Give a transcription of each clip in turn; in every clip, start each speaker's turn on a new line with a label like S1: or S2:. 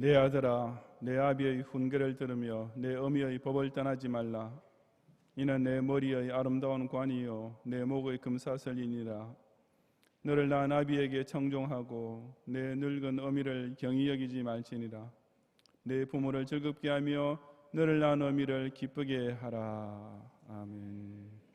S1: 내 아들아, 내 아비의 훈계를 들으며 내 어미의 법을 떠나지 말라. 이는 내 머리의 아름다운 관이요 내 목의 금사슬이니라. 너를 낳은 아비에게 청종하고 내 늙은 어미를 경히 여기지 말지니라. 내 부모를 즐겁게 하며 너를 낳은 어미를 기쁘게 하라. 아멘.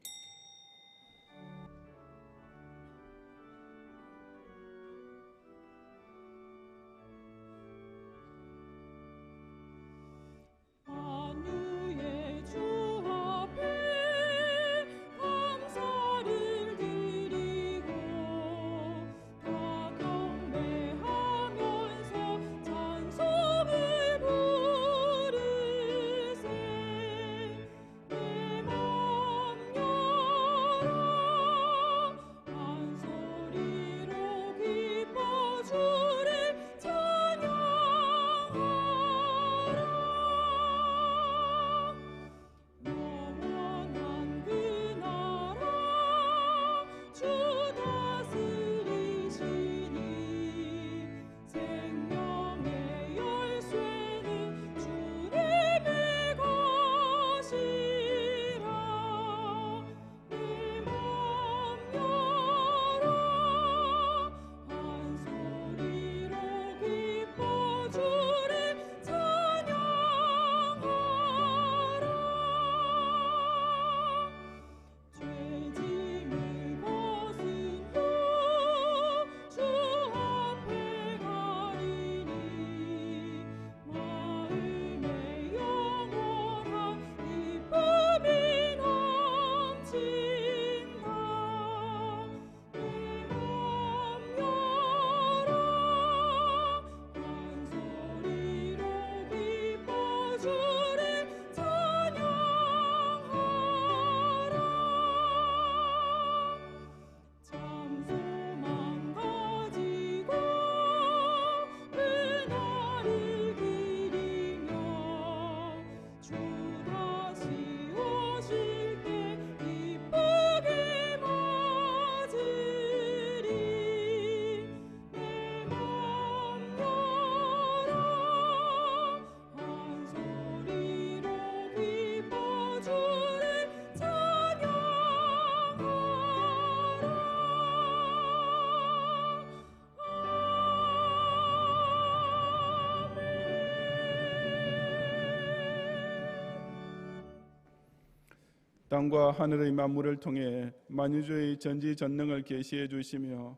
S1: 땅과 하늘의 만물을 통해 만유주의 전지전능을 계시해 주시며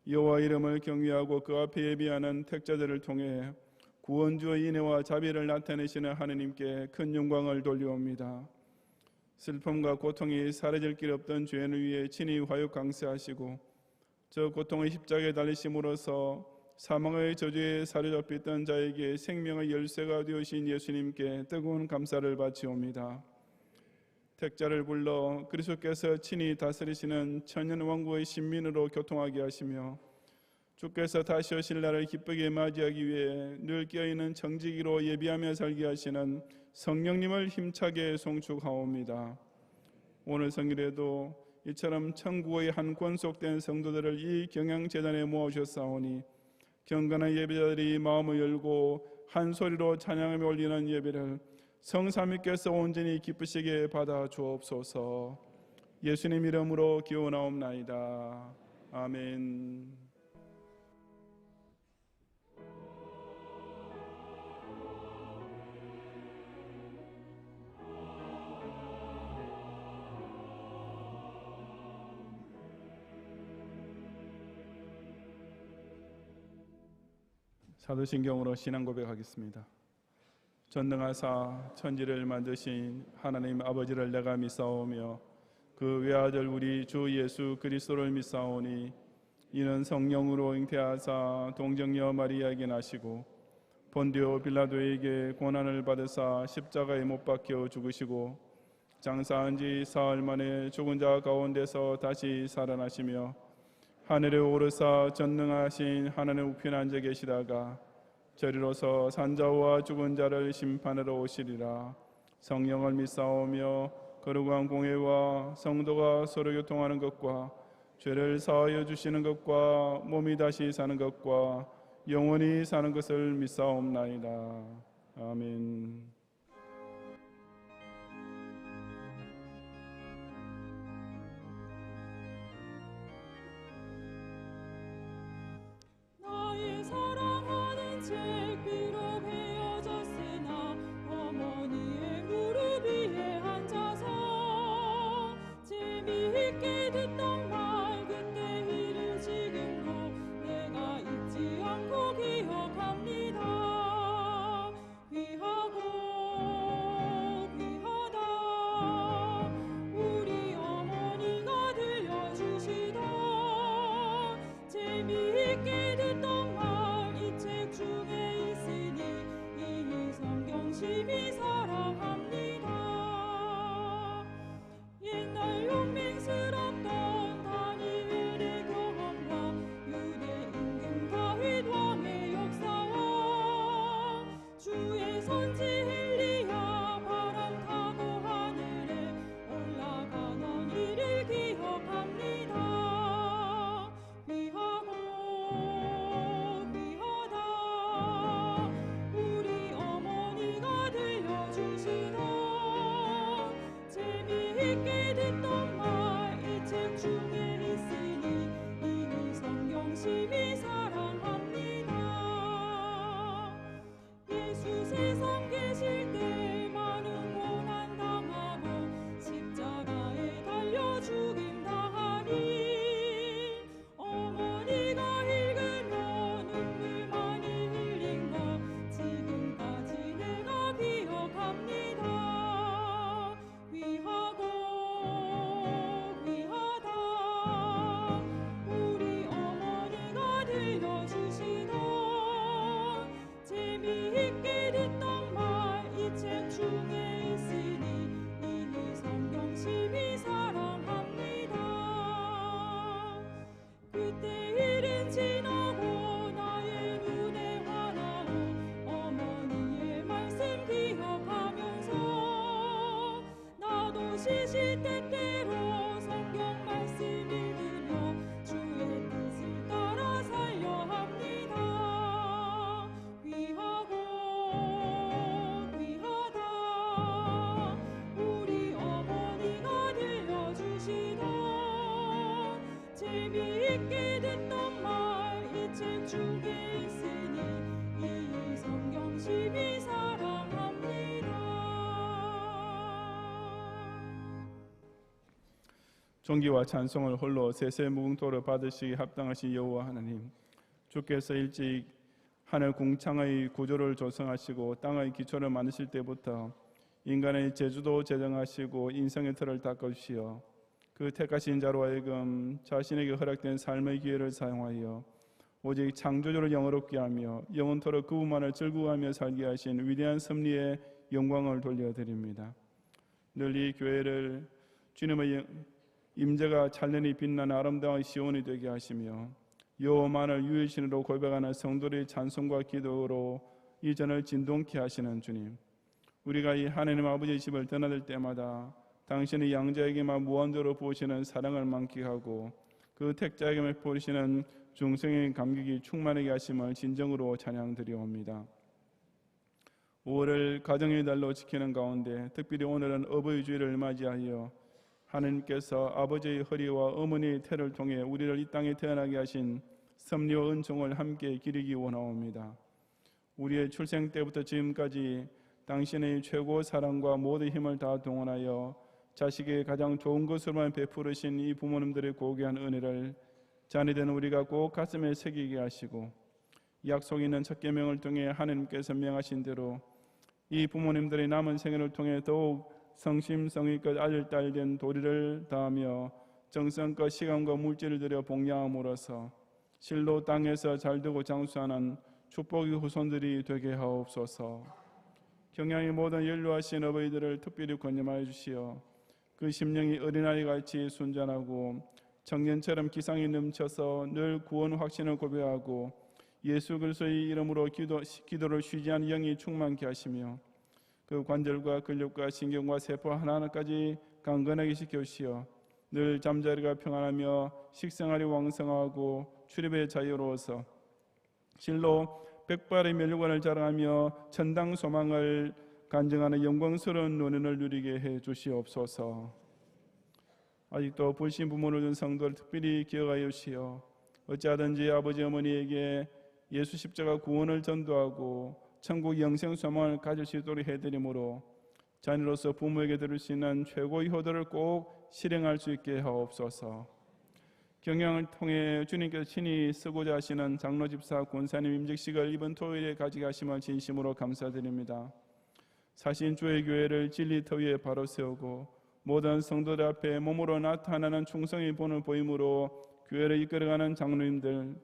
S1: 여호와 이름을 경외하고 그 앞에 예비하는 택자들을 통해 구원주의 인애와 자비를 나타내시는 하느님께 큰 영광을 돌려옵니다. 슬픔과 고통이 사라질 길 없던 죄인을 위해 친히 화육 강세하시고 저 고통의 십자가에 달리심으로써 사망의 저주에 사로잡혔던 자에게 생명의 열쇠가 되어신 예수님께 뜨거운 감사를 바치옵니다. 택자를 불러 그리스도께서 친히 다스리시는 천년왕국의 신민으로 교통하게 하시며 주께서 다시 오실 날을 기쁘게 맞이하기 위해 늘 깨어있는 청지기로 예비하며 살게 하시는 성령님을 힘차게 송축하옵니다. 오늘 성일에도 이처럼 천국의 한 권속된 성도들을 이 경양재단에 모아주셨사오니 경건한 예배자들이 마음을 열고 한 소리로 찬양하며 올리는 예배를 성삼위께서 온전히 기쁘시게 받아 주옵소서. 예수님 이름으로 기원하옵나이다. 아멘. 사도신경으로 신앙 고백하겠습니다. 전능하사 천지를 만드신 하나님 아버지를 내가 믿사오며 그 외아들 우리 주 예수 그리스도를 믿사오니 이는 성령으로 잉태하사 동정녀 마리아에게 나시고 본디오 빌라도에게 고난을 받으사 십자가에 못 박혀 죽으시고 장사한 지 사흘 만에 죽은 자 가운데서 다시 살아나시며 하늘에 오르사 전능하신 하나님 우편에 앉아 계시다가 저리로서 산자와 죽은 자를 심판하러 오시리라. 성령을 믿사오며 거룩한 공회와 성도가 서로 교통하는 것과 죄를 사하여 주시는 것과 몸이 다시 사는 것과 영원히 사는 것을 믿사옵나이다. 아멘.
S2: 나의 사랑하는 책 비록 헤어졌으나 어머니의 무릎 위에 앉아서 재미있게 듣던 말 그때 일을 지금도 내가 잊지 않고 기억합니다. 귀하고 귀하다 우리 어머니가 들려주시던 재미있게 듣던 말 이 책 중에 있으니 이 성경 심히 사랑합니다. 옛날 용맹스럽던 다니엘의 경험과 유대 임금 다윗 왕의 역사와 주의 선지 엘리야 바람 타고 하늘에 올라가던 일을 기억합니다. 귀하고 귀하다 우리 어머니가 들려주시던 재미있게 듣던 말 이 책 중에 있으니 이 성경 심히 사랑합니다. 예수 세상 계실 때 많은 고난 당하고 십자가에 달려 죽임 당하니 어머니가 읽으며 눈물 많이 흘린 것 지금까지 내가 기억합니다. 귀하고 귀하다 우리 어머니가 들려주시던 재미있게 듣던 말 이 책 중에 있으니 이 성경 심히 사랑합니다. 그때 일은 지나고 나의 눈에 환하오 어머니의 말씀 기억하면서 나도 시시때때로 성경 말씀 읽으며 주의 뜻을 따라 살려 합니다. 귀하고 귀하다 우리 어머니가 들려주시던 재미있게 듣던 말 이 책 중에 있으니 이 성경 심히 사랑합니다.
S1: 존귀와 찬송을 홀로 세세무궁토로 받으시기 합당하신 여호와 하나님, 주께서 일찍 하늘 궁창의 구조를 조성하시고 땅의 기초를 만드실 때부터 인간의 재주도 제정하시고 인성의 틀을 닦아주시어 그 택하신 자로 하여금 자신에게 허락된 삶의 기회를 사용하여 오직 창조주를 영어롭게 하며 영원토록 그분만을 즐거워하며 살게 하신 위대한 섭리의 영광을 돌려드립니다. 늘 이 교회를 주님의 임재가 찬란히 빛나는 아름다운 시온이 되게 하시며 여호와만을 유일신으로 고백하는 성도의 찬송과 기도로 이전을 진동케 하시는 주님, 우리가 이 하나님 아버지의 집을 떠나들 때마다 당신의 양자에게만 무한대로 부으시는 사랑을 만끽하고 그 택자에게만 부으시는 중생의 감격이 충만하게 하심을 진정으로 찬양드리옵니다. 5월을 가정의 달로 지키는 가운데 특별히 오늘은 어버이 주일을 맞이하여 하나님께서 아버지의 허리와 어머니의 태를 통해 우리를 이 땅에 태어나게 하신 섭리와 은총을 함께 기리기 원하옵니다. 우리의 출생 때부터 지금까지 당신의 최고 사랑과 모든 힘을 다 동원하여 자식에게 가장 좋은 것으로만 베푸르신 이 부모님들의 고귀한 은혜를 자녀된 우리가 꼭 가슴에 새기게 하시고 약속 있는 첫 계명을 통해 하나님께서 명하신 대로 이 부모님들의 남은 생애를 통해 더욱 성심성의껏 아들 딸된 도리를 다하며 정성껏 시간과 물질을 들여 복양함으로써 실로 땅에서 잘되고 장수하는 축복의 후손들이 되게 하옵소서. 경양의 모든 연로하신 어버이들을 특별히 권념하여 주시어 그 심령이 어린아이같이 순전하고 청년처럼 기상이 넘쳐서 늘 구원 확신을 고백하고 예수 그리스도의 이름으로 기도를 쉬지 않은 영이 충만케 하시며 그 관절과 근력과 신경과 세포 하나하나까지 강건하게 지켜주시어 늘 잠자리가 평안하며 식생활이 왕성하고 출입에 자유로워서 실로 백발의 면류관을 자랑하며 천당 소망을 간증하는 영광스러운 노년을 누리게 해 주시옵소서. 아직도 불신 부모를 둔 성도를 특별히 기억하여 주시어 어찌하든지 아버지 어머니에게 예수 십자가 구원을 전도하고 천국 영생 소망을 가질 수 있도록 해드리므로 자녀로서 부모에게 들을 수 있는 최고의 효도를 꼭 실행할 수 있게 하옵소서. 경영을 통해 주님께서 친히 쓰고자 하시는 장로 집사 권사님 임직식을 이번 토요일에 가지게 하심을 진심으로 감사드립니다. 사신 주의 교회를 진리터 위에 바로 세우고 모든 성도들 앞에 몸으로 나타나는 충성의 본을 보임으로 교회를 이끌어가는 장로님들,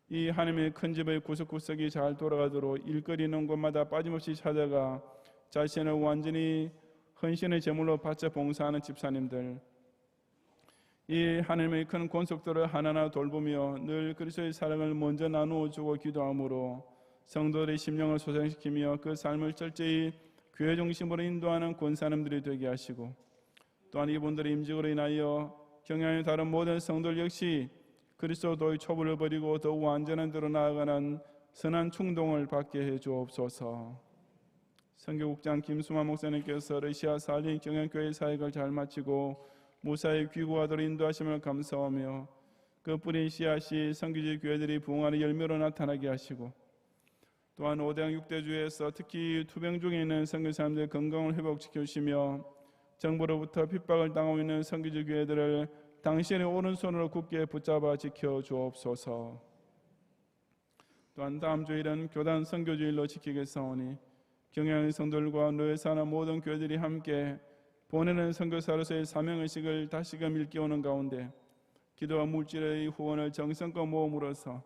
S1: 이 하나님의 큰 집의 구석구석이 잘 돌아가도록 일거리 있는 곳마다 빠짐없이 찾아가 자신을 완전히 헌신의 제물로 바쳐 봉사하는 집사님들, 이 하나님의 큰 권속들을 하나하나 돌보며 늘 그리스도의 사랑을 먼저 나누어 주고 기도함으로 성도들의 심령을 소생시키며 그 삶을 철저히 교회 중심으로 인도하는 권사님들이 되게 하시고, 또한 이분들의 임직으로 인하여 경향이 다른 모든 성도들 역시 그리스도의 초보를 버리고 더욱 완전한 데로 나아가는 선한 충동을 받게 해 주옵소서. 선교국장 김수만 목사님께서 러시아 살린 경향교회 사역을 잘 마치고 무사히 귀국하도록 인도하심을 감사하며 그 뿌린 씨앗이 선교지 교회들이 부흥하는 열매로 나타나게 하시고, 또한 5대 6대주에서 특히 투병 중에 있는 선교사님들의 건강을 회복시켜 주시며 정부로부터 핍박을 당하고 있는 선교지 교회들을 당신의 오른손으로 굳게 붙잡아 지켜 주옵소서. 또한 다음 주일은 교단 선교주일로 지키겠사오니 경향의 성도들과 노예 사는 모든 교회들이 함께 보내는 선교사로서의 사명의식을 다시금 일깨우는 가운데 기도와 물질의 후원을 정성껏 모음으로써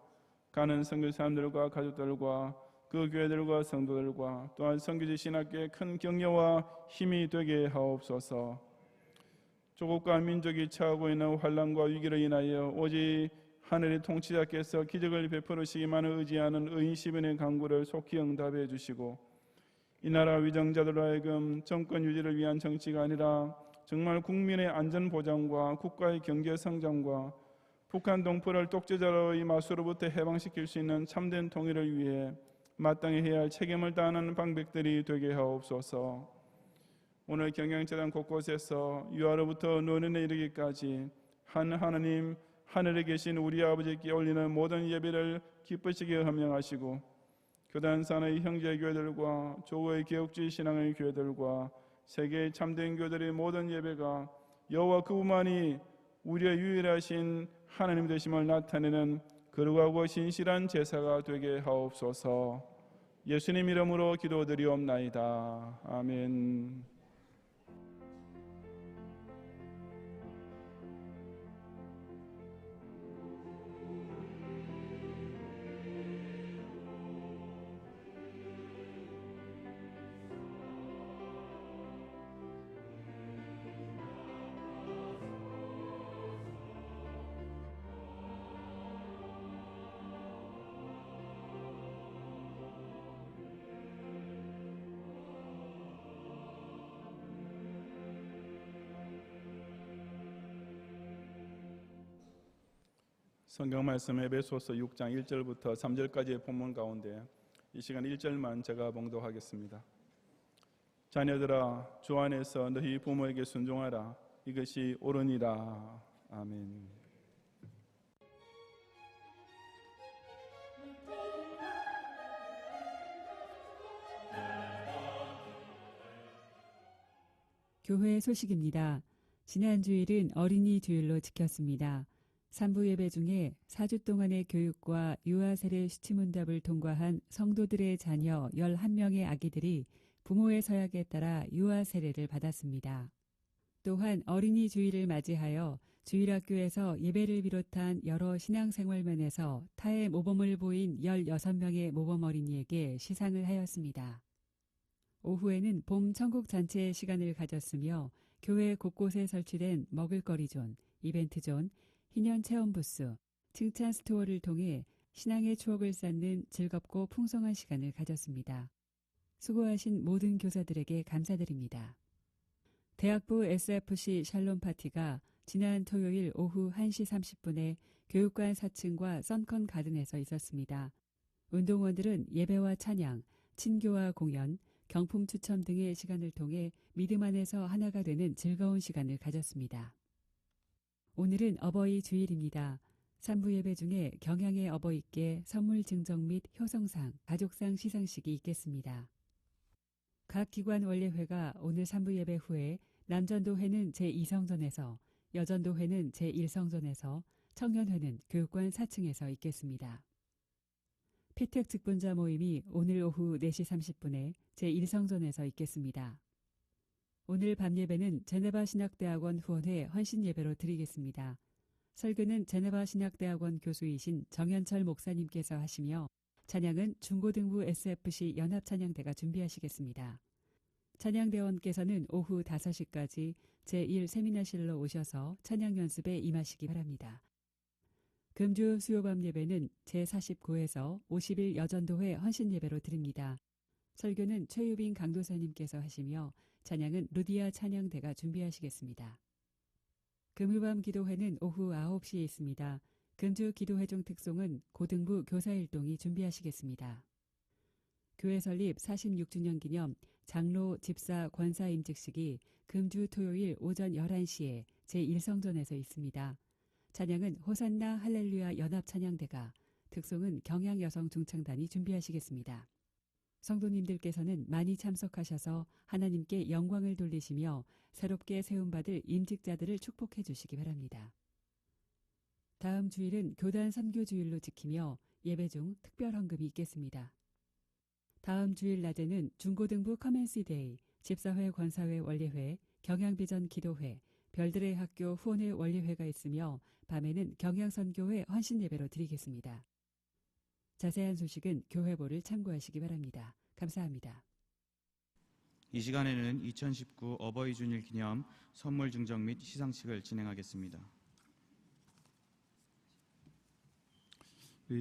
S1: 가는 선교사님들과 가족들과 그 교회들과 성도들과 또한 선교지 신학교의 큰 격려와 힘이 되게 하옵소서. 조국과 민족이 처하고 있는 환난과 위기로 인하여 오직 하늘의 통치자께서 기적을 베풀으시기만을 의지하는 의인 시민의 간구를 속히 응답해 주시고, 이 나라 위정자들로 하여금 정권 유지를 위한 정치가 아니라 정말 국민의 안전 보장과 국가의 경제 성장과 북한 동포를 독재자로의 마수로부터 해방시킬 수 있는 참된 통일을 위해 마땅히 해야 할 책임을 다하는 방백들이 되게 하옵소서. 오늘 경영재단 곳곳에서 유아로부터 노년에 이르기까지 하나님 하늘에 계신 우리 아버지께 올리는 모든 예배를 기쁘시게 헌명하시고, 교단산의 형제교회들과 조국의 개혁주의 신앙의 교회들과 세계의 참된 교회들의 모든 예배가 여호와 그분만이 우리의 유일하신 하나님 되심을 나타내는 거룩하고 신실한 제사가 되게 하옵소서. 예수님 이름으로 기도드리옵나이다. 아멘. 성경 말씀 에베소서 6장 1절부터 3절까지의 본문 가운데 이 시간 1절만 제가 봉독하겠습니다. 자녀들아, 주 안에서 너희 부모에게 순종하라. 이것이 옳으니라. 아멘.
S3: 교회 소식입니다. 지난 주일은 어린이 주일로 지켰습니다. 3부 예배 중에 4주 동안의 교육과 유아 세례 시치문답을 통과한 성도들의 자녀 11명의 아기들이 부모의 서약에 따라 유아 세례를 받았습니다. 또한 어린이 주일을 맞이하여 주일학교에서 예배를 비롯한 여러 신앙생활 면에서 타의 모범을 보인 16명의 모범 어린이에게 시상을 하였습니다. 오후에는 봄 천국 잔치의 시간을 가졌으며 교회 곳곳에 설치된 먹을거리 존, 이벤트 존, 희년 체험 부스, 칭찬 스토어를 통해 신앙의 추억을 쌓는 즐겁고 풍성한 시간을 가졌습니다. 수고하신 모든 교사들에게 감사드립니다. 대학부 SFC 샬롬 파티가 지난 토요일 오후 1시 30분에 교육관 4층과 썬컨 가든에서 있었습니다. 운동원들은 예배와 찬양, 친교와 공연, 경품 추첨 등의 시간을 통해 믿음 안에서 하나가 되는 즐거운 시간을 가졌습니다. 오늘은 어버이 주일입니다. 3부 예배 중에 경양의 어버이께 선물 증정 및 효성상, 가족상 시상식이 있겠습니다. 각 기관 원례회가 오늘 3부 예배 후에 남전도회는 제2성전에서, 여전도회는 제1성전에서, 청년회는 교육관 4층에서 있겠습니다. 피택 직분자 모임이 오늘 오후 4시 30분에 제1성전에서 있겠습니다. 오늘 밤 예배는 제네바 신학대학원 후원회 헌신 예배로 드리겠습니다. 설교는 제네바 신학대학원 교수이신 정현철 목사님께서 하시며 찬양은 중고등부 SFC 연합찬양대가 준비하시겠습니다. 찬양대원께서는 오후 5시까지 제1세미나실로 오셔서 찬양 연습에 임하시기 바랍니다. 금주 수요밤 예배는 제49에서 50일 여전도회 헌신 예배로 드립니다. 설교는 최유빈 강도사님께서 하시며 찬양은 루디아 찬양대가 준비하시겠습니다. 금요밤 기도회는 오후 9시에 있습니다. 금주 기도회 중 특송은 고등부 교사일동이 준비하시겠습니다. 교회 설립 46주년 기념 장로, 집사, 권사 임직식이 금주 토요일 오전 11시에 제1성전에서 있습니다. 찬양은 호산나 할렐루야 연합찬양대가, 특송은 경양여성중창단이 준비하시겠습니다. 성도님들께서는 많이 참석하셔서 하나님께 영광을 돌리시며 새롭게 세움받을 임직자들을 축복해 주시기 바랍니다. 다음 주일은 교단 선교주일로 지키며 예배 중 특별 헌금이 있겠습니다. 다음 주일 낮에는 중고등부 커맨시데이, 집사회 권사회 원례회, 경양비전 기도회, 별들의 학교 후원회 원례회가 있으며 밤에는 경양선교회 헌신예배로 드리겠습니다. 자세한 소식은 교회보를 참고하시기 바랍니다. 감사합니다.
S4: 이 시간에는 2019 어버이 주일 기념 선물 증정 및 시상식을 진행하겠습니다.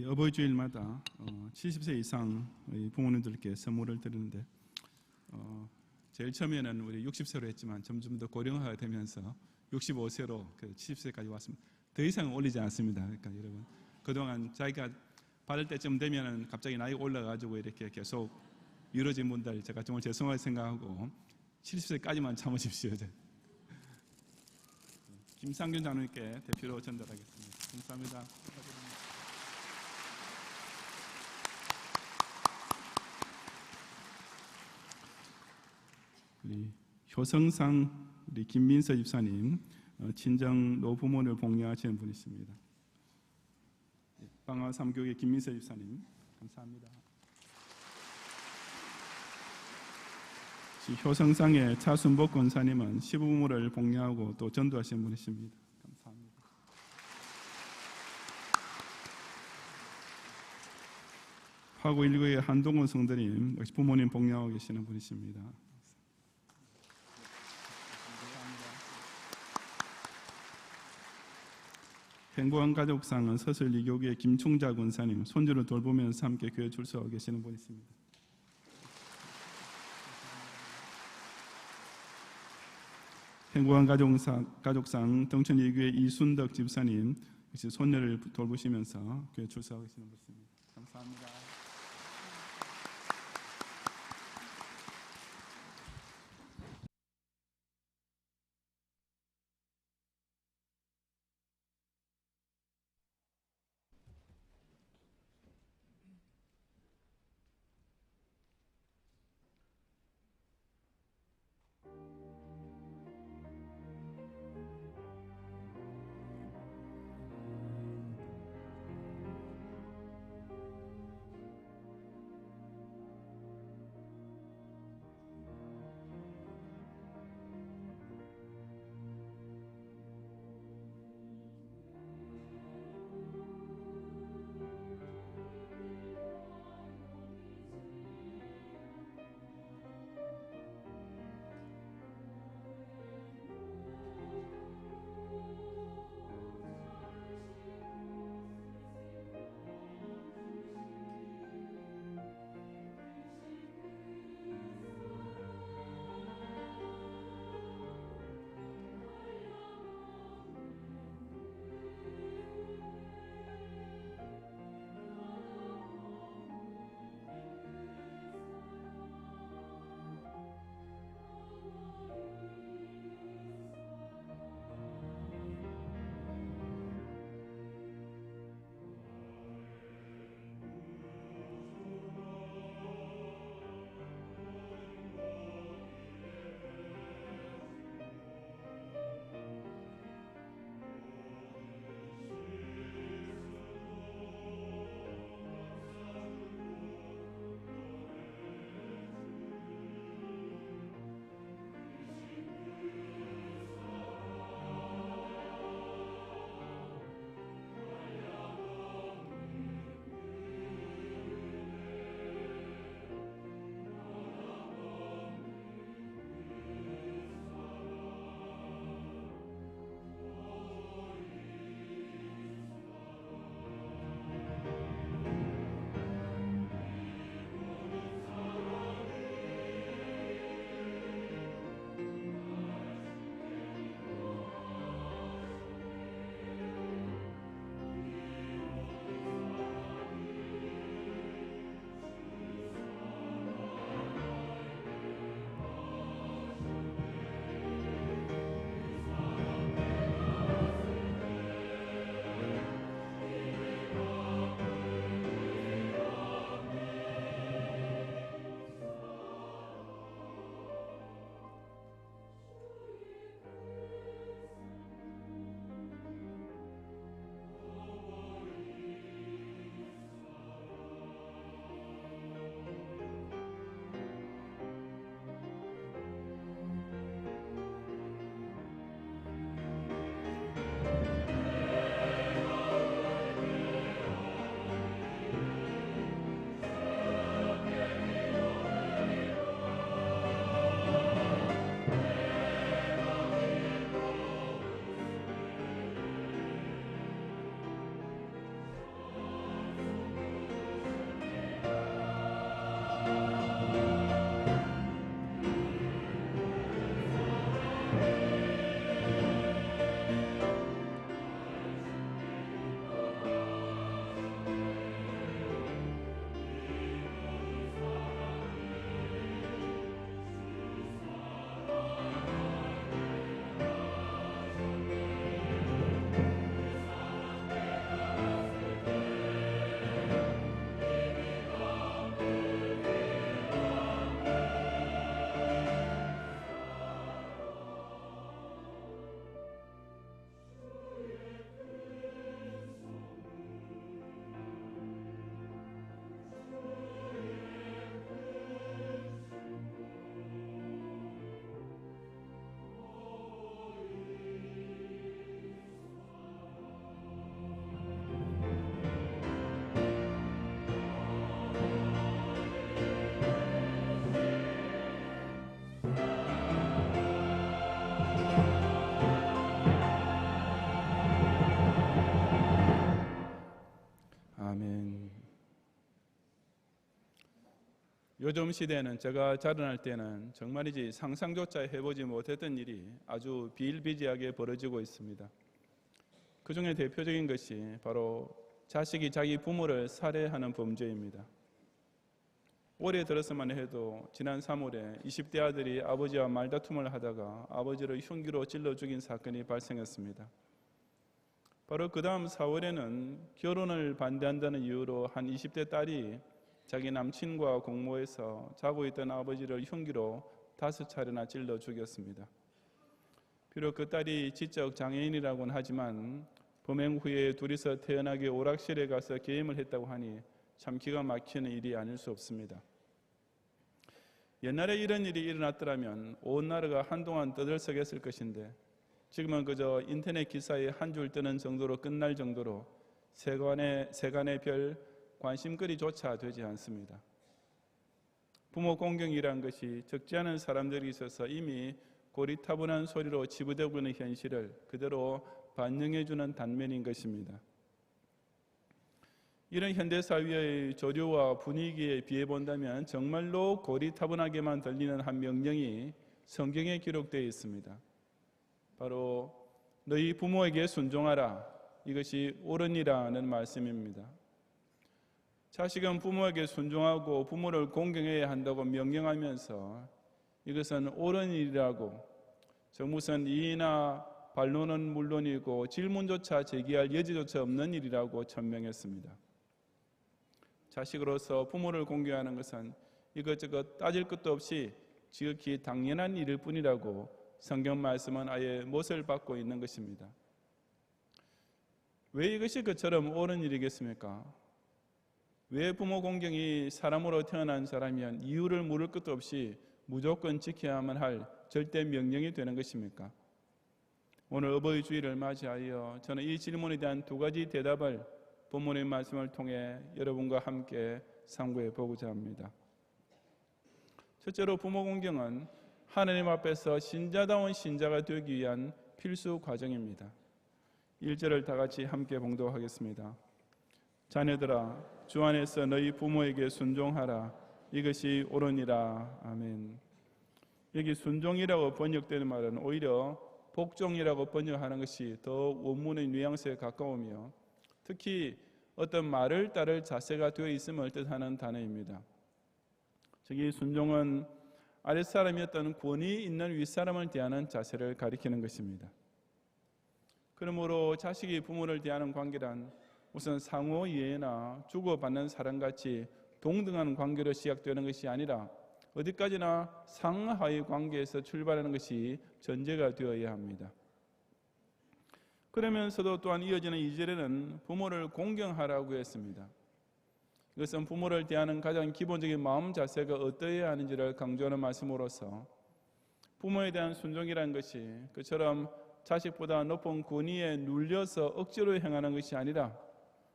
S1: 어버이 주일마다 70세 이상 부모님들께 선물을 드리는데 제일 처음에는 우리 60세로 했지만 점점 더 고령화가 되면서 65세로 70세까지 왔습니다. 더 이상 올리지 않습니다. 그러니까 여러분 그동안 자기가 받을 때쯤 되면 갑자기 나이가 올라가지고 이렇게 계속 미뤄진 분들 제가 정말 죄송하게 생각하고 70세까지만 참으십시오. 김상균 장로님께 대표로 전달하겠습니다. 감사합니다. 우리 효성상 우리 김민서 집사님 친정 노부모를 복려하시는 분이십니다. 방화 3교회 김민서 집사님 감사합니다. 효성상의 차순복 권사님은 시부모를 복려하고 또 전도하시는 분이십니다. 감사합니다. 파구 1교회 한동훈 성도님 역시 부모님 복려하고 계시는 분이십니다. 행복한 가족상은 서슬 2교회 김충자 권사님 손주를 돌보면서 함께 교회 출석하고 계시는 분이십니다. 행복한 가족상 덩천 2교회 이순덕 집사님 역시 손녀를 돌보시면서 교회 출석하고 계시는 분이십니다. 감사합니다. 요즘 시대에는 제가 자라날 때는 정말이지 상상조차 해보지 못했던 일이 아주 비일비재하게 벌어지고 있습니다. 그 중에 대표적인 것이 바로 자식이 자기 부모를 살해하는 범죄입니다. 올해 들어서만 해도 지난 3월에 20대 아들이 아버지와 말다툼을 하다가 아버지를 흉기로 찔러 죽인 사건이 발생했습니다. 바로 그 다음 4월에는 결혼을 반대한다는 이유로 한 20대 딸이 자기 남친과 공모해서 자고 있던 아버지를 흉기로 5차례나 찔러 죽였습니다. 비록 그 딸이 지적 장애인이라고는 하지만 범행 후에 둘이서 태연하게 오락실에 가서 게임을 했다고 하니 참 기가 막히는 일이 아닐 수 없습니다. 옛날에 이런 일이 일어났더라면 온 나라가 한동안 떠들썩했을 것인데 지금은 그저 인터넷 기사에 한 줄 뜨는 정도로 끝날 정도로 세간의 별 관심거리조차 되지 않습니다. 부모 공경이란 것이 적지 않은 사람들이 있어서 이미 고리타분한 소리로 치부되고 있는 현실을 그대로 반영해주는 단면인 것입니다. 이런 현대사회의 조류와 분위기에 비해 본다면 정말로 고리타분하게만 들리는 한 명령이 성경에 기록되어 있습니다. 바로 너희 부모에게 순종하라. 이것이 옳으니라는 말씀입니다. 자식은 부모에게 순종하고 부모를 공경해야 한다고 명령하면서 이것은 옳은 일이라고 무슨 이의나 반론은 물론이고 질문조차 제기할 여지조차 없는 일이라고 천명했습니다. 자식으로서 부모를 공경하는 것은 이것저것 따질 것도 없이 지극히 당연한 일일 뿐이라고 성경 말씀은 아예 못을 박고 있는 것입니다. 왜 이것이 그처럼 옳은 일이겠습니까? 왜 부모 공경이 사람으로 태어난 사람이면 이유를 물을 것도 없이 무조건 지켜야만 할 절대 명령이 되는 것입니까? 오늘 어버이 주일을 맞이하여 저는 이 질문에 대한 두 가지 대답을 본문의 말씀을 통해 여러분과 함께 상고해 보고자 합니다. 첫째로 부모 공경은 하나님 앞에서 신자다운 신자가 되기 위한 필수 과정입니다. 1절을 다 같이 함께 봉독하겠습니다. 자녀들아 주 안에서 너희 부모에게 순종하라. 이것이 옳으니라. 아멘. 여기 순종이라고 번역되는 말은 오히려 복종이라고 번역하는 것이 더 원문의 뉘앙스에 가까우며 특히 어떤 말을 따를 자세가 되어 있음을 뜻하는 단어입니다. 즉, 순종은 아랫사람이었던 권위 있는 윗사람을 대하는 자세를 가리키는 것입니다. 그러므로 자식이 부모를 대하는 관계란 우선 상호 이해나 주고받는 사랑같이 동등한 관계로 시작되는 것이 아니라 어디까지나 상하의 관계에서 출발하는 것이 전제가 되어야 합니다. 그러면서도 또한 이어지는 2절에는 부모를 공경하라고 했습니다. 이것은 부모를 대하는 가장 기본적인 마음 자세가 어떠해야 하는지를 강조하는 말씀으로서 부모에 대한 순종이라는 것이 그처럼 자식보다 높은 권위에 눌려서 억지로 행하는 것이 아니라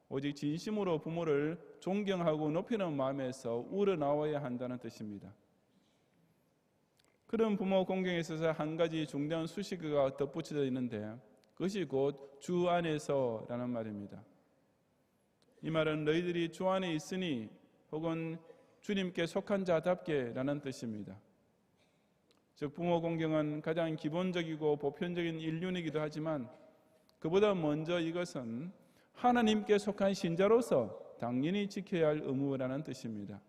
S1: 오직 진심으로 부모를 존경하고 높이는 마음에서 우러나와야 한다는 뜻입니다. 그런 부모 공경에 있어서 한 가지 중대한 수식어가 덧붙여져 있는데 그것이 곧 주 안에서라는 말입니다. 이 말은 너희들이 주 안에 있으니 혹은 주님께 속한 자답게 라는 뜻입니다. 즉 부모 공경은 가장 기본적이고 보편적인 인륜이기도 하지만 그보다 먼저 이것은 하나님께 속한 신자로서 당연히 지켜야 할 의무라는 뜻입니다.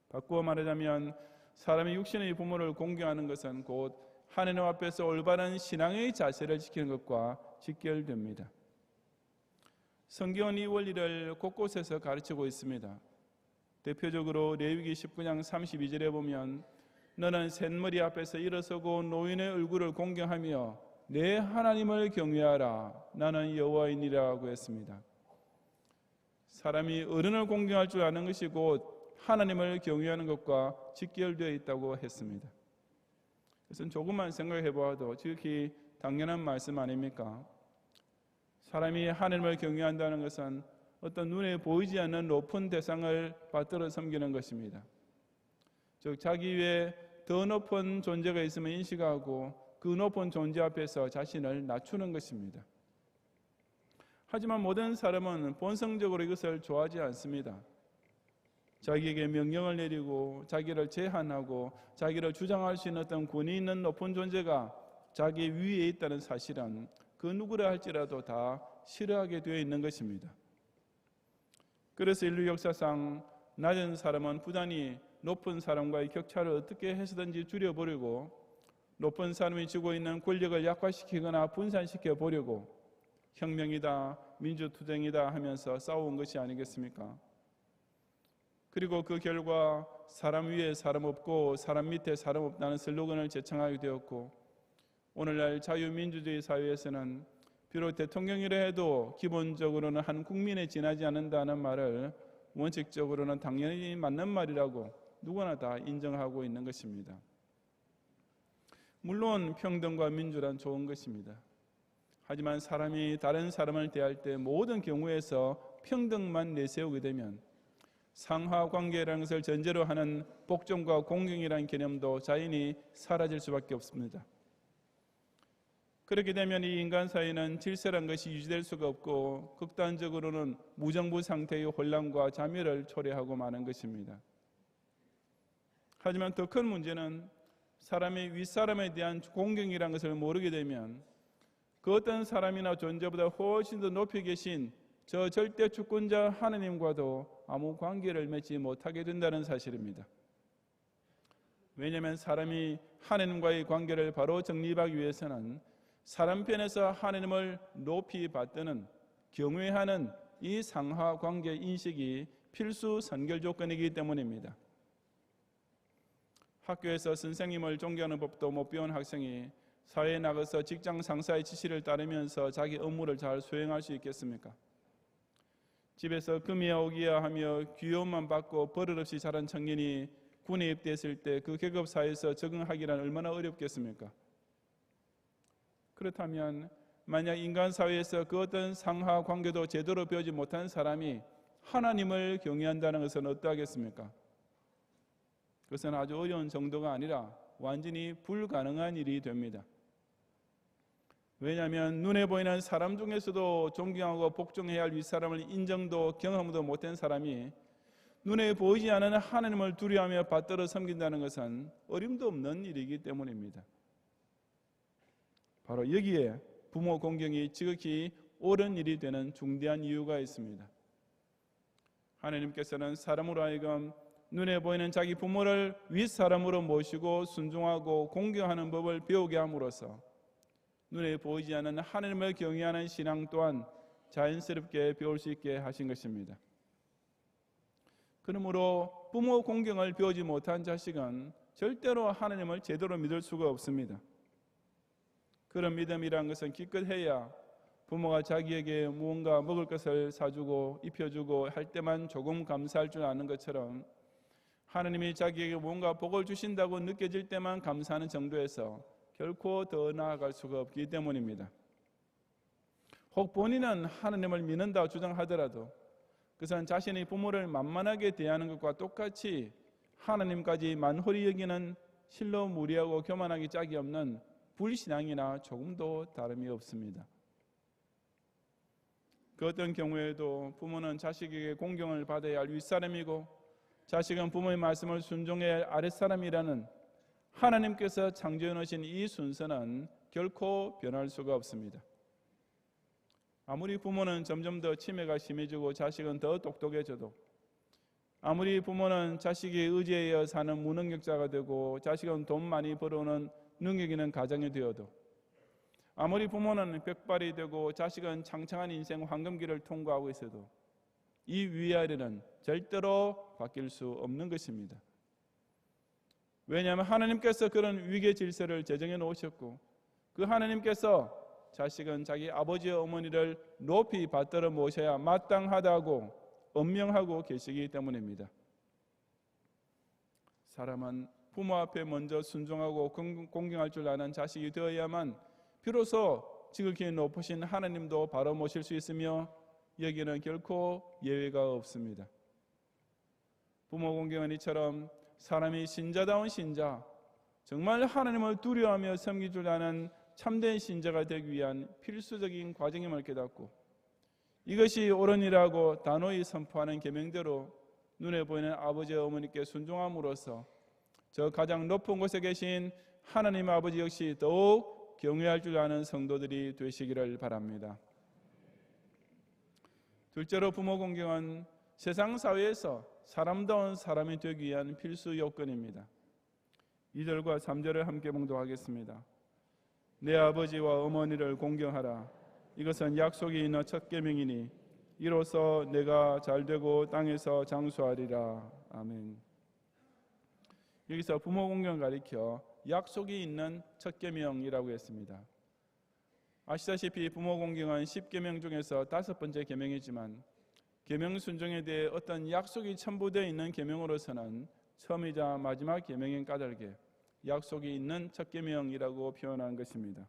S1: 바꾸어 말하자면 사람이 육신의 부모를 공경하는 것은 곧 하나님 앞에서 올바른 신앙의 자세를 지키는 것과 직결됩니다. 성경은 이 원리를 곳곳에서 가르치고 있습니다. 대표적으로 레위기 19장 32절에 보면 너는 셋머리 앞에서 일어서고 노인의 얼굴을 공경하며 내 하나님을 경외하라. 나는 여호와이니라고 했습니다. 사람이 어른을 공경할 줄 아는 것이 곧 하나님을 경외하는 것과 직결되어 있다고 했습니다. 그래서 조금만 생각해 보아도 지극히 당연한 말씀 아닙니까? 사람이 하나님을 경외한다는 것은 어떤 눈에 보이지 않는 높은 대상을 받들어 섬기는 것입니다. 즉 자기 외에 더 높은 존재가 있음을 인식하고 그 높은 존재 앞에서 자신을 낮추는 것입니다. 하지만 모든 사람은 본성적으로 이것을 좋아하지 않습니다. 자기에게 명령을 내리고 자기를 제한하고 자기를 주장할 수 있는 어떤 권위 있는 높은 존재가 자기 위에 있다는 사실은 그 누구라 할지라도 다 싫어하게 되어 있는 것입니다. 그래서 인류 역사상 낮은 사람은 부단히 높은 사람과의 격차를 어떻게 해서든지 줄여보려고 높은 사람이 쥐고 있는 권력을 약화시키거나 분산시켜 보려고 혁명이다, 민주투쟁이다 하면서 싸워온 것이 아니겠습니까? 그리고 그 결과 사람 위에 사람 없고 사람 밑에 사람 없다는 슬로건을 제청하게 되었고, 오늘날 자유민주주의 사회에서는 비록 대통령이라 해도 기본적으로는 한 국민에 지나지 않는다는 말을 원칙적으로는 당연히 맞는 말이라고 누구나 다 인정하고 있는 것입니다. 물론 평등과 민주란 좋은 것입니다. 하지만 사람이 다른 사람을 대할 때 모든 경우에서 평등만 내세우게 되면 상하관계라는 것을 전제로 하는 복종과 공경이라는 개념도 자연히 사라질 수밖에 없습니다. 그렇게 되면 이 인간 사회는 질서란 것이 유지될 수가 없고 극단적으로는 무정부 상태의 혼란과 자멸을 초래하고 마는 것입니다. 하지만 더 큰 문제는 사람이 윗사람에 대한 공경이라는 것을 모르게 되면 그 어떤 사람이나 존재보다 훨씬 더 높이 계신 저 절대 주권자 하나님과도 아무 관계를 맺지 못하게 된다는 사실입니다. 왜냐하면 사람이 하나님과의 관계를 바로 정립하기 위해서는 사람 편에서 하나님을 높이 받드는 경외하는 이 상하 관계 인식이 필수 선결 조건이기 때문입니다. 학교에서 선생님을 존경하는 법도 못 배운 학생이 사회에 나가서 직장 상사의 지시를 따르면서 자기 업무를 잘 수행할 수 있겠습니까? 집에서 금이야 오기야 하며 귀여움만 받고 버릇없이 자란 청년이 군에 입대했을 때 그 계급 사회에서 적응하기란 얼마나 어렵겠습니까? 그렇다면 만약 인간 사회에서 그 어떤 상하 관계도 제대로 배우지 못한 사람이 하나님을 경외한다는 것은 어떠하겠습니까? 그것은 아주 어려운 정도가 아니라 완전히 불가능한 일이 됩니다. 왜냐하면 눈에 보이는 사람 중에서도 존경하고 복종해야 할 윗사람을 인정도 경험도 못한 사람이 눈에 보이지 않는 하나님을 두려워하며 받들어 섬긴다는 것은 어림도 없는 일이기 때문입니다. 바로 여기에 부모 공경이 지극히 옳은 일이 되는 중대한 이유가 있습니다. 하나님께서는 사람으로 하여금 눈에 보이는 자기 부모를 윗사람으로 모시고 순종하고 공경하는 법을 배우게 함으로써 눈에 보이지 않는 하나님을 경외하는 신앙 또한 자연스럽게 배울 수 있게 하신 것입니다. 그러므로 부모 공경을 배우지 못한 자식은 절대로 하나님을 제대로 믿을 수가 없습니다. 그런 믿음이란 것은 기껏해야 부모가 자기에게 무언가 먹을 것을 사주고 입혀주고 할 때만 조금 감사할 줄 아는 것처럼 하나님이 자기에게 뭔가 복을 주신다고 느껴질 때만 감사하는 정도에서 결코 더 나아갈 수가 없기 때문입니다. 혹 본인은 하나님을 믿는다 주장하더라도 그것은 자신의 부모를 만만하게 대하는 것과 똑같이 하나님까지 만홀히 여기는 실로 무리하고 교만하기 짝이 없는 불신앙이나 조금도 다름이 없습니다. 그 어떤 경우에도 부모는 자식에게 공경을 받아야 할 윗사람이고 자식은 부모의 말씀을 순종해야 할 아랫사람이라는 하나님께서 창조해 놓으신 이 순서는 결코 변할 수가 없습니다. 아무리 부모는 점점 더 치매가 심해지고 자식은 더 똑똑해져도, 아무리 부모는 자식이 의지하여 사는 무능력자가 되고 자식은 돈 많이 벌어오는 능력 있는 가정이 되어도, 아무리 부모는 백발이 되고 자식은 창창한 인생 황금기를 통과하고 있어도 이 위아래는 절대로 바뀔 수 없는 것입니다. 왜냐하면 하나님께서 그런 위계 질서를 제정해 놓으셨고 그 하나님께서 자식은 자기 아버지와 어머니를 높이 받들어 모셔야 마땅하다고 엄명하고 계시기 때문입니다. 사람은 부모 앞에 먼저 순종하고 공경할 줄 아는 자식이 되어야만 비로소 지극히 높으신 하나님도 바로 모실 수 있으며 여기는 결코 예외가 없습니다. 부모 공경은 이처럼 사람이 신자다운 신자, 정말 하나님을 두려워하며 섬길 줄 아는 참된 신자가 되기 위한 필수적인 과정임을 깨닫고 이것이 옳은 일이라고 단호히 선포하는 계명대로 눈에 보이는 아버지와 어머니께 순종함으로써 저 가장 높은 곳에 계신 하나님 아버지 역시 더욱 경외할 줄 아는 성도들이 되시기를 바랍니다. 둘째로 부모 공경은 세상 사회에서 사람다운 사람이 되기 위한 필수 요건입니다. 2절과 3절을 함께 봉독하겠습니다. 내 아버지와 어머니를 공경하라. 이것은 약속이 있는 첫 계명이니 이로써 내가 잘되고 땅에서 장수하리라. 아멘. 여기서 부모 공경을 가리켜 약속이 있는 첫 계명이라고 했습니다. 아시다시피 부모 공경은 10계명 중에서 5번째 계명이지만 계명 순종에 대해 어떤 약속이 첨부되어 있는 계명으로서는 처음이자 마지막 계명인 까닭에 약속이 있는 첫 계명이라고 표현한 것입니다.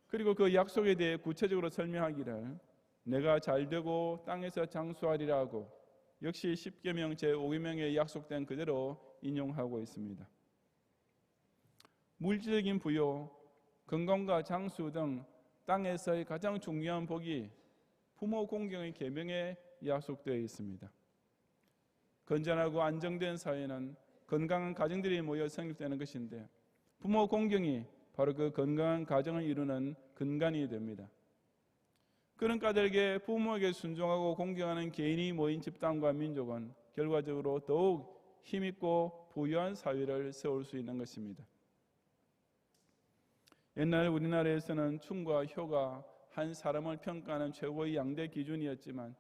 S1: 그리고 그 약속에 대해 구체적으로 설명하기를 내가 잘되고 땅에서 장수하리라 하고 역시 10계명 제5계명에 약속된 그대로 인용하고 있습니다. 물질적인 부요, 건강과 장수 등 땅에서의 가장 중요한 복이 부모 공경의 계명에 약속되어 있습니다. 건전하고 안정된 사회는 건강한 가정들이 모여 성립되는 것인데 부모 공경이 바로 그 건강한 가정을 이루는 근간이 됩니다. 그런 까닭에 부모에게 순종하고 공경하는 개인이 모인 집단과 민족은 결과적으로 더욱 힘있고 부유한 사회를 세울 수 있는 것입니다. 옛날 우리나라에서는 충과 효가 한 사람을 평가하는 최고의 양대 기준이었지만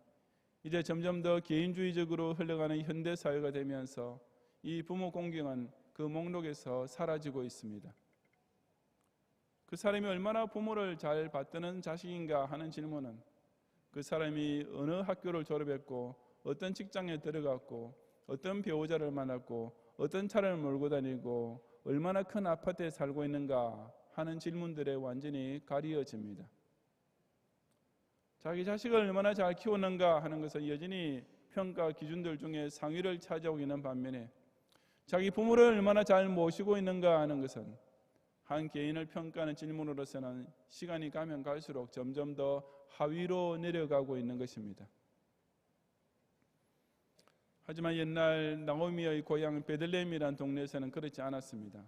S1: 이제 점점 더 개인주의적으로 흘러가는 현대 사회가 되면서 이 부모 공경은 그 목록에서 사라지고 있습니다. 그 사람이 얼마나 부모를 잘 받드는 자식인가 하는 질문은 그 사람이 어느 학교를 졸업했고 어떤 직장에 들어갔고 어떤 배우자를 만났고 어떤 차를 몰고 다니고 얼마나 큰 아파트에 살고 있는가 하는 질문들에 완전히 가리어집니다. 자기 자식을 얼마나 잘 키웠는가 하는 것은 여전히 평가 기준들 중에 상위를 차지하고 있는 반면에 자기 부모를 얼마나 잘 모시고 있는가 하는 것은 한 개인을 평가하는 질문으로서는 시간이 가면 갈수록 점점 더 하위로 내려가고 있는 것입니다. 하지만 옛날 나오미의 고향 베들레헴이라는 동네에서는 그렇지 않았습니다.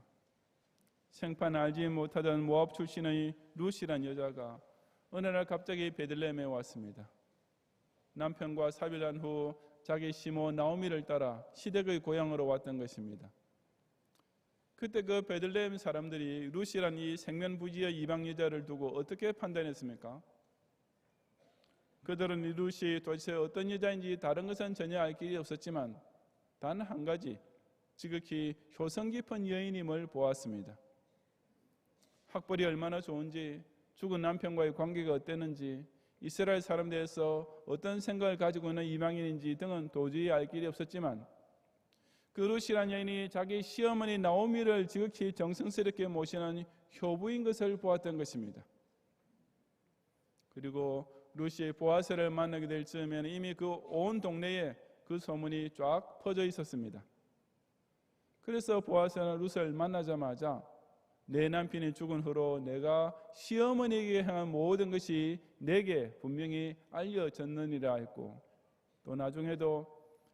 S1: 생판 알지 못하던 모압 출신의 룻이라는 여자가 어느 날 갑자기 베들레헴에 왔습니다. 남편과 사별한 후 자기 시모 나오미를 따라 시댁의 고향으로 왔던 것입니다. 그때 그 베들레헴 사람들이 룻이란 이 생면부지의 이방 여자를 두고 어떻게 판단했습니까? 그들은 이 룻이 도대체 어떤 여자인지 다른 것은 전혀 알 길이 없었지만 단 한 가지, 지극히 효성 깊은 여인임을 보았습니다. 학벌이 얼마나 좋은지, 죽은 남편과의 관계가 어땠는지, 이스라엘 사람들에서 어떤 생각을 가지고 있는 이방인인지 등은 도저히 알 길이 없었지만 그 룻이라는 여인이 자기 시어머니 나오미를 지극히 정성스럽게 모시는 효부인 것을 보았던 것입니다. 그리고 룻이 보아스를 만나게 될 즈음에는 이미 그 온 동네에 그 소문이 쫙 퍼져 있었습니다. 그래서 보아스는 룻을 만나자마자 내 남편이 죽은 후로 내가 시어머니에게 향한 모든 것이 내게 분명히 알려졌느니라 했고 또 나중에도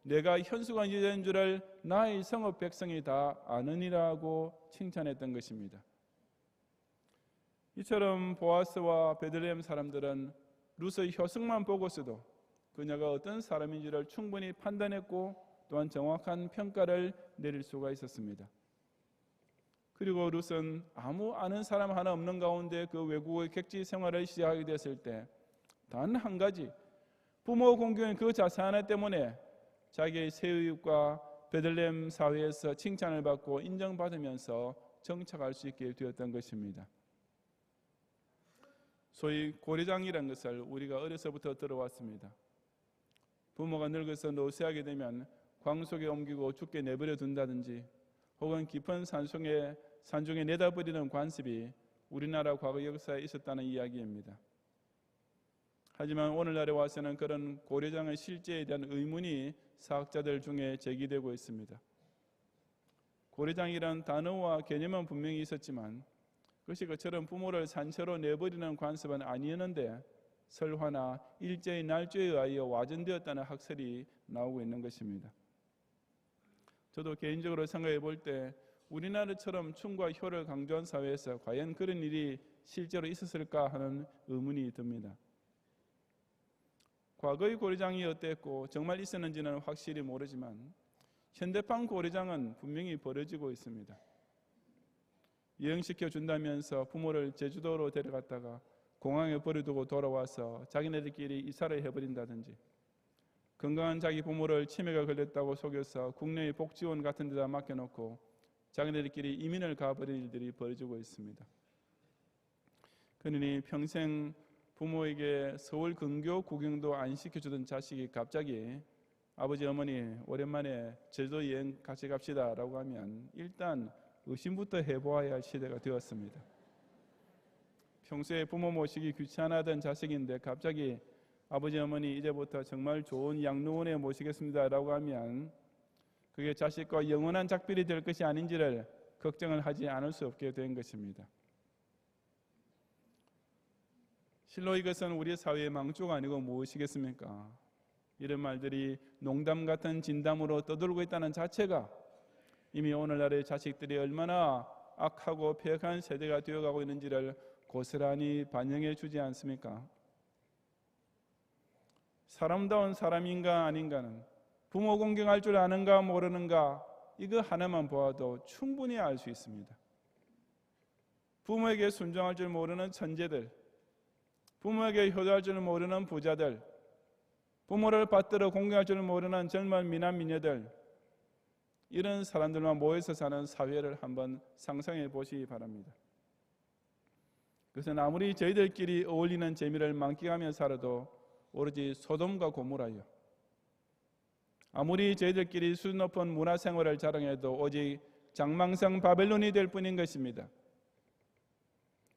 S1: 내가 현숙한 여자인 줄을 나의 성읍 백성이 다 아느니라고 칭찬했던 것입니다. 이처럼 보아스와 베들레헴 사람들은 룻의 효성만 보고서도 그녀가 어떤 사람인지를 충분히 판단했고 또한 정확한 평가를 내릴 수가 있었습니다. 그리고 룻은 아무 아는 사람 하나 없는 가운데 그 외국의 객지 생활을 시작하게 됐을 때 단 한 가지 부모 공경의 그 자세 하나 때문에 자기의 세입과 베들레헴 사회에서 칭찬을 받고 인정받으면서 정착할 수 있게 되었던 것입니다. 소위 고려장이라는 것을 우리가 어려서부터 들어왔습니다. 부모가 늙어서 노쇠하게 되면 광속에 옮기고 죽게 내버려 둔다든지 혹은 깊은 산중에 내다버리는 관습이 우리나라 과거 역사에 있었다는 이야기입니다. 하지만 오늘날에 와서는 그런 고려장의 실제에 대한 의문이 사학자들 중에 제기되고 있습니다. 고려장이란 단어와 개념은 분명히 있었지만 그것이 그처럼 부모를 산채로 내버리는 관습은 아니었는데 설화나 일제의 날조에 의하여 와전되었다는 학설이 나오고 있는 것입니다. 저도 개인적으로 생각해 볼 때 우리나라처럼 춤과 효를 강조한 사회에서 과연 그런 일이 실제로 있었을까 하는 의문이 듭니다. 과거의 고려장이 어땠고 정말 있었는지는 확실히 모르지만 현대판 고려장은 분명히 벌어지고 있습니다. 여행시켜 준다면서 부모를 제주도로 데려갔다가 공항에 버려두고 돌아와서 자기네들끼리 이사를 해버린다든지, 건강한 자기 부모를 치매가 걸렸다고 속여서 국내의 복지원 같은 데다 맡겨놓고 자기네들끼리 이민을 가버릴 일들이 벌어지고 있습니다. 그러니 평생 부모에게 서울 근교 구경도 안 시켜주던 자식이 갑자기 아버지 어머니 오랜만에 제주도 여행 같이 갑시다 라고 하면 일단 의심부터 해보아야 할 시대가 되었습니다. 평소에 부모 모시기 귀찮아하던 자식인데 갑자기 아버지 어머니 이제부터 정말 좋은 양로원에 모시겠습니다 라고 하면 그게 자식과 영원한 작별이 될 것이 아닌지를 걱정을 하지 않을 수 없게 된 것입니다. 실로 이것은 우리 사회의 망조가 아니고 무엇이겠습니까? 이런 말들이 농담 같은 진담으로 떠돌고 있다는 자체가 이미 오늘날의 자식들이 얼마나 악하고 폐역한 세대가 되어가고 있는지를 고스란히 반영해 주지 않습니까? 사람다운 사람인가 아닌가는 부모 공경할 줄 아는가 모르는가 이거 하나만 보아도 충분히 알 수 있습니다. 부모에게 순종할 줄 모르는 천재들, 부모에게 효도할 줄 모르는 부자들, 부모를 받들어 공경할 줄 모르는 젊은 미남 미녀들, 이런 사람들만 모여서 사는 사회를 한번 상상해 보시기 바랍니다. 그것은 아무리 저희들끼리 어울리는 재미를 만끽하며 살아도 오로지 소돔과 고모라요. 아무리 저희들끼리 수준 높은 문화생활을 자랑해도 오직 장망성 바벨론이 될 뿐인 것입니다.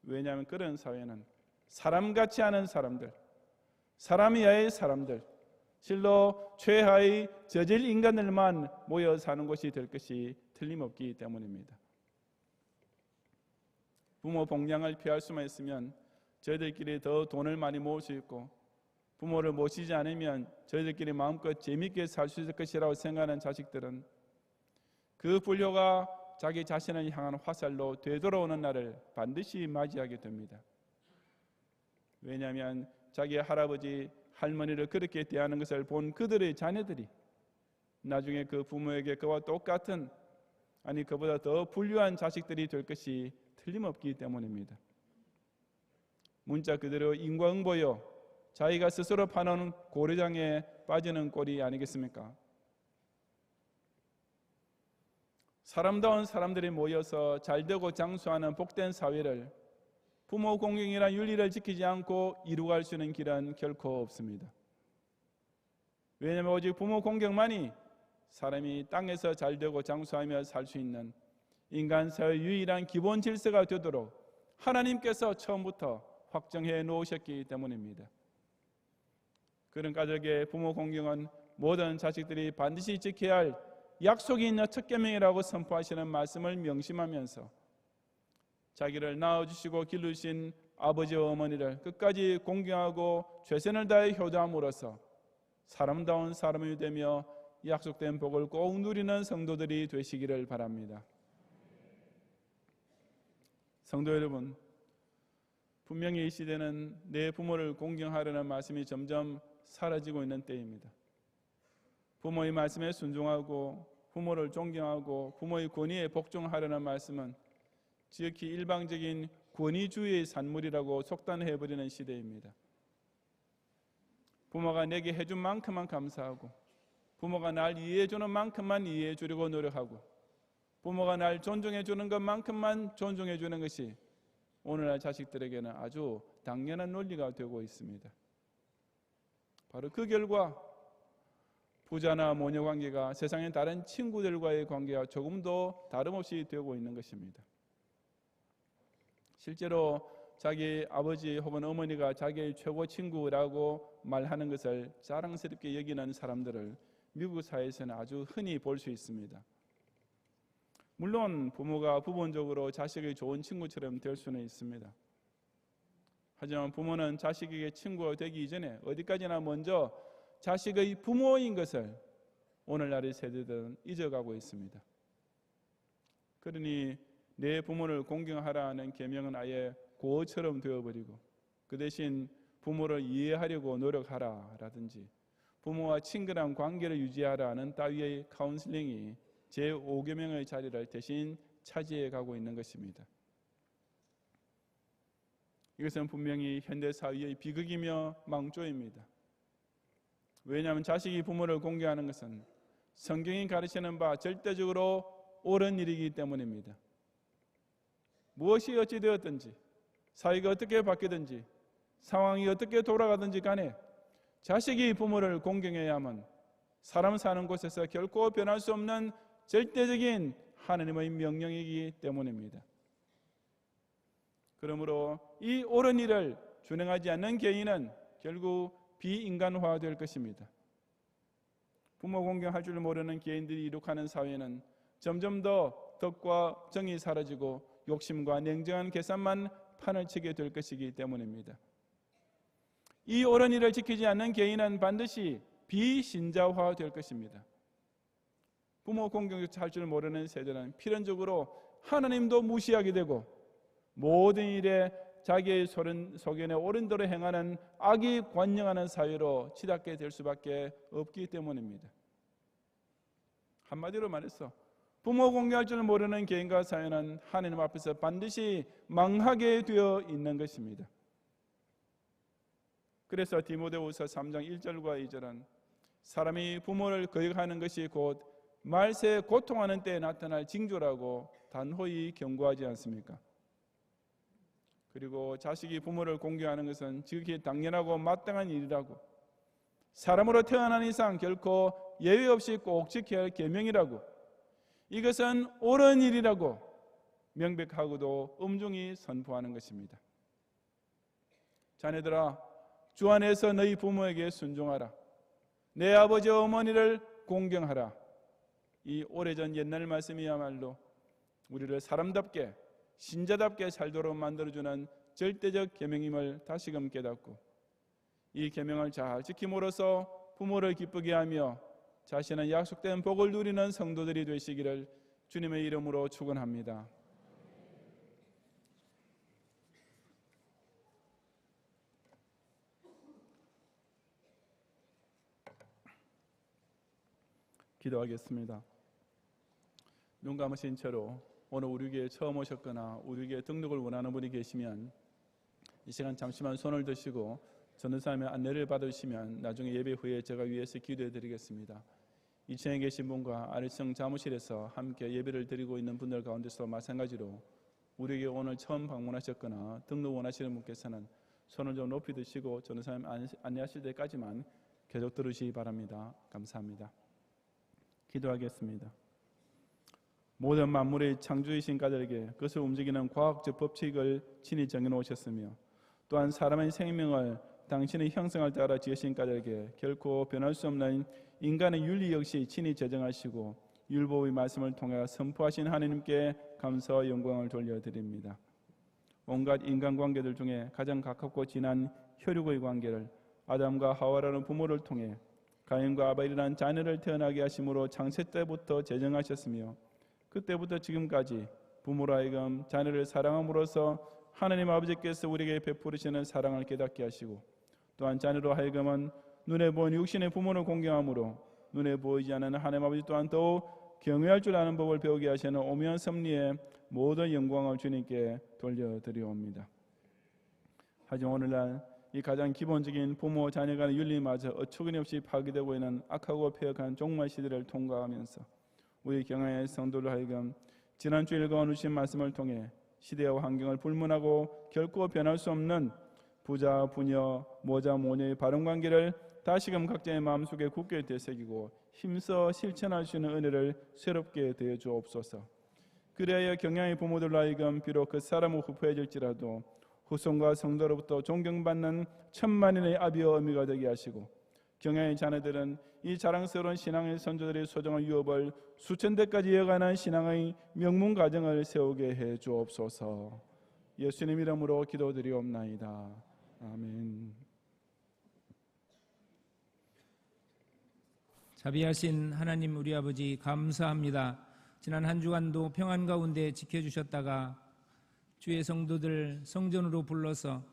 S1: 왜냐하면 그런 사회는 사람 같지 않은 사람들, 사람 이하의 사람들, 실로 최하의 저질 인간들만 모여 사는 곳이 될 것이 틀림없기 때문입니다. 부모 봉양을 피할 수만 있으면 저희들끼리 더 돈을 많이 모을 수 있고, 부모를 모시지 않으면 저희들끼리 마음껏 재미있게 살 수 있을 것이라고 생각하는 자식들은 그 불효가 자기 자신을 향한 화살로 되돌아오는 날을 반드시 맞이하게 됩니다. 왜냐하면 자기 할아버지, 할머니를 그렇게 대하는 것을 본 그들의 자녀들이 나중에 그 부모에게 그와 똑같은, 아니 그보다 더 불효한 자식들이 될 것이 틀림없기 때문입니다. 문자 그대로 인과응보요, 자기가 스스로 파놓은 고려장에 빠지는 꼴이 아니겠습니까? 사람다운 사람들이 모여서 잘되고 장수하는 복된 사회를 부모 공경이나 윤리를 지키지 않고 이루어갈 수 있는 길은 결코 없습니다. 왜냐하면 오직 부모 공경만이 사람이 땅에서 잘되고 장수하며 살 수 있는 인간 사회의 유일한 기본 질서가 되도록 하나님께서 처음부터 확정해 놓으셨기 때문입니다. 그런 가족의 부모 공경은 모든 자식들이 반드시 지켜야 할 약속이 있는 첫 계명이라고 선포하시는 말씀을 명심하면서 자기를 낳아주시고 기르신 아버지와 어머니를 끝까지 공경하고 최선을 다해 효도함으로써 사람다운 사람이 되며 약속된 복을 꼭 누리는 성도들이 되시기를 바랍니다. 성도 여러분, 분명히 이 시대는 내 부모를 공경하려는 말씀이 점점 사라지고 있는 때입니다. 부모의 말씀에 순종하고 부모를 존경하고 부모의 권위에 복종하려는 말씀은 지극히 일방적인 권위주의의 산물이라고 속단해버리는 시대입니다. 부모가 내게 해준 만큼만 감사하고, 부모가 날 이해해주는 만큼만 이해해주려고 노력하고, 부모가 날 존중해주는 것만큼만 존중해주는 것이 오늘날 자식들에게는 아주 당연한 논리가 되고 있습니다. 바로 그 결과 부자나 모녀 관계가 세상의 다른 친구들과의 관계와 조금도 다름없이 되고 있는 것입니다. 실제로 자기 아버지 혹은 어머니가 자기의 최고 친구라고 말하는 것을 자랑스럽게 여기는 사람들을 미국 사회에서는 아주 흔히 볼 수 있습니다. 물론 부모가 부분적으로 자식의 좋은 친구처럼 될 수는 있습니다. 하지만 부모는 자식에게 친구가 되기 이전에 어디까지나 먼저 자식의 부모인 것을 오늘날의 세대들은 잊어가고 있습니다. 그러니 내 부모를 공경하라는 계명은 아예 고어처럼 되어버리고 그 대신 부모를 이해하려고 노력하라라든지 부모와 친근한 관계를 유지하라는 따위의 카운슬링이 제5계명의 자리를 대신 차지해 가고 있는 것입니다. 이것은 분명히 현대사회의 비극이며 망조입니다. 왜냐하면 자식이 부모를 공경하는 것은 성경이 가르치는 바 절대적으로 옳은 일이기 때문입니다. 무엇이 어찌 되었든지 사회가 어떻게 바뀌든지 상황이 어떻게 돌아가든지 간에 자식이 부모를 공경해야만 사람 사는 곳에서 결코 변할 수 없는 절대적인 하나님의 명령이기 때문입니다. 그러므로 이 옳은 일을 준행하지 않는 개인은 결국 비인간화될 것입니다. 부모 공경할 줄 모르는 개인들이 이룩하는 사회는 점점 더 덕과 정이 사라지고 욕심과 냉정한 계산만 판을 치게 될 것이기 때문입니다. 이 옳은 일을 지키지 않는 개인은 반드시 비신자화될 것입니다. 부모 공경할 줄 모르는 세대는 필연적으로 하나님도 무시하게 되고 모든 일에 자기의 소견에 옳은 대로 행하는 악이 관영하는 사회로 치닫게 될 수밖에 없기 때문입니다. 한마디로 말해서 부모 공경할 줄 모르는 개인과 사회는 하나님 앞에서 반드시 망하게 되어 있는 것입니다. 그래서 디모데후서 3장 1절과 2절은 사람이 부모를 거역하는 것이 곧 말세 고통하는 때에 나타날 징조라고 단호히 경고하지 않습니까? 그리고 자식이 부모를 공경하는 것은 지극히 당연하고 마땅한 일이라고, 사람으로 태어난 이상 결코 예외 없이 꼭 지켜야 할 계명이라고, 이것은 옳은 일이라고 명백하고도 엄중히 선포하는 것입니다. 자녀들아, 주 안에서 너희 부모에게 순종하라. 내 아버지 어머니를 공경하라. 이 오래전 옛날 말씀이야말로 우리를 사람답게 신자답게 살도록 만들어주는 절대적 계명임을 다시금 깨닫고 이 계명을 잘 지킴으로써 부모를 기쁘게 하며 자신은 약속된 복을 누리는 성도들이 되시기를 주님의 이름으로 축원합니다. 기도하겠습니다. 눈 감으신 채로 오늘 우리 교회에 처음 오셨거나 우리 교회에 등록을 원하는 분이 계시면 이 시간 잠시만 손을 드시고 전도사님의 안내를 받으시면 나중에 예배 후에 제가 위에서 기도해 드리겠습니다. 2층에 계신 분과 아래층 사무실에서 함께 예배를 드리고 있는 분들 가운데서 마찬가지로 우리 교회 오늘 처음 방문하셨거나 등록 원하시는 분께서는 손을 좀 높이 드시고 전도사님 안내하실 때까지만 계속 들으시기 바랍니다. 감사합니다. 기도하겠습니다. 모든 만물의 창조이신 가들에게 그것을 움직이는 과학적 법칙을 친히 정해놓으셨으며 또한 사람의 생명을 당신의 형상을 따라 지으신 가들에게 결코 변할 수 없는 인간의 윤리 역시 친히 제정하시고 율법의 말씀을 통해 선포하신 하나님께 감사와 영광을 돌려드립니다. 온갖 인간관계들 중에 가장 가깝고 진한 혈육의 관계를 아담과 하와라는 부모를 통해 가인과 아벨이라는 자녀를 태어나게 하심으로 창세 때부터 제정하셨으며 그때부터 지금까지 부모로 하여금 자녀를 사랑함으로써 하나님 아버지께서 우리에게 베푸시는 사랑을 깨닫게 하시고 또한 자녀로 하여금은 눈에 보이는 육신의 부모를 공경함으로 눈에 보이지 않는 하나님 아버지 또한 더욱 경외할 줄 아는 법을 배우게 하시는 오묘한 섭리의 모든 영광을 주님께 돌려드리옵니다. 하지만 오늘날 이 가장 기본적인 부모 자녀 간의 윤리마저 어처구니없이 파괴되고 있는 악하고 폐역한 종말 시대를 통과하면서 우리 경향의 성도를 하여금 지난 주일 거두신 말씀을 통해 시대와 환경을 불문하고 결코 변할 수 없는 부자 부녀 모자 모녀의 바른 관계를 다시금 각자의 마음속에 굳게 되새기고 힘써 실천할 수 있는 은혜를 새롭게 더해 주옵소서. 그래야 경향의 부모들로 하여금 비록 그 사람은 후패해질지라도 후손과 성도로부터 존경받는 천만인의 아비와 어미가 되게 하시고 경향의 자녀들은 이 자랑스러운 신앙의 선조들의 소중한 유업을 수천 대까지 이어가는 신앙의 명문 가정을 세우게 해 주옵소서. 예수님 이름으로 기도드리옵나이다. 아멘.
S5: 자비하신 하나님 우리 아버지 감사합니다. 지난 한 주간도 평안 가운데 지켜주셨다가 주의 성도들 성전으로 불러서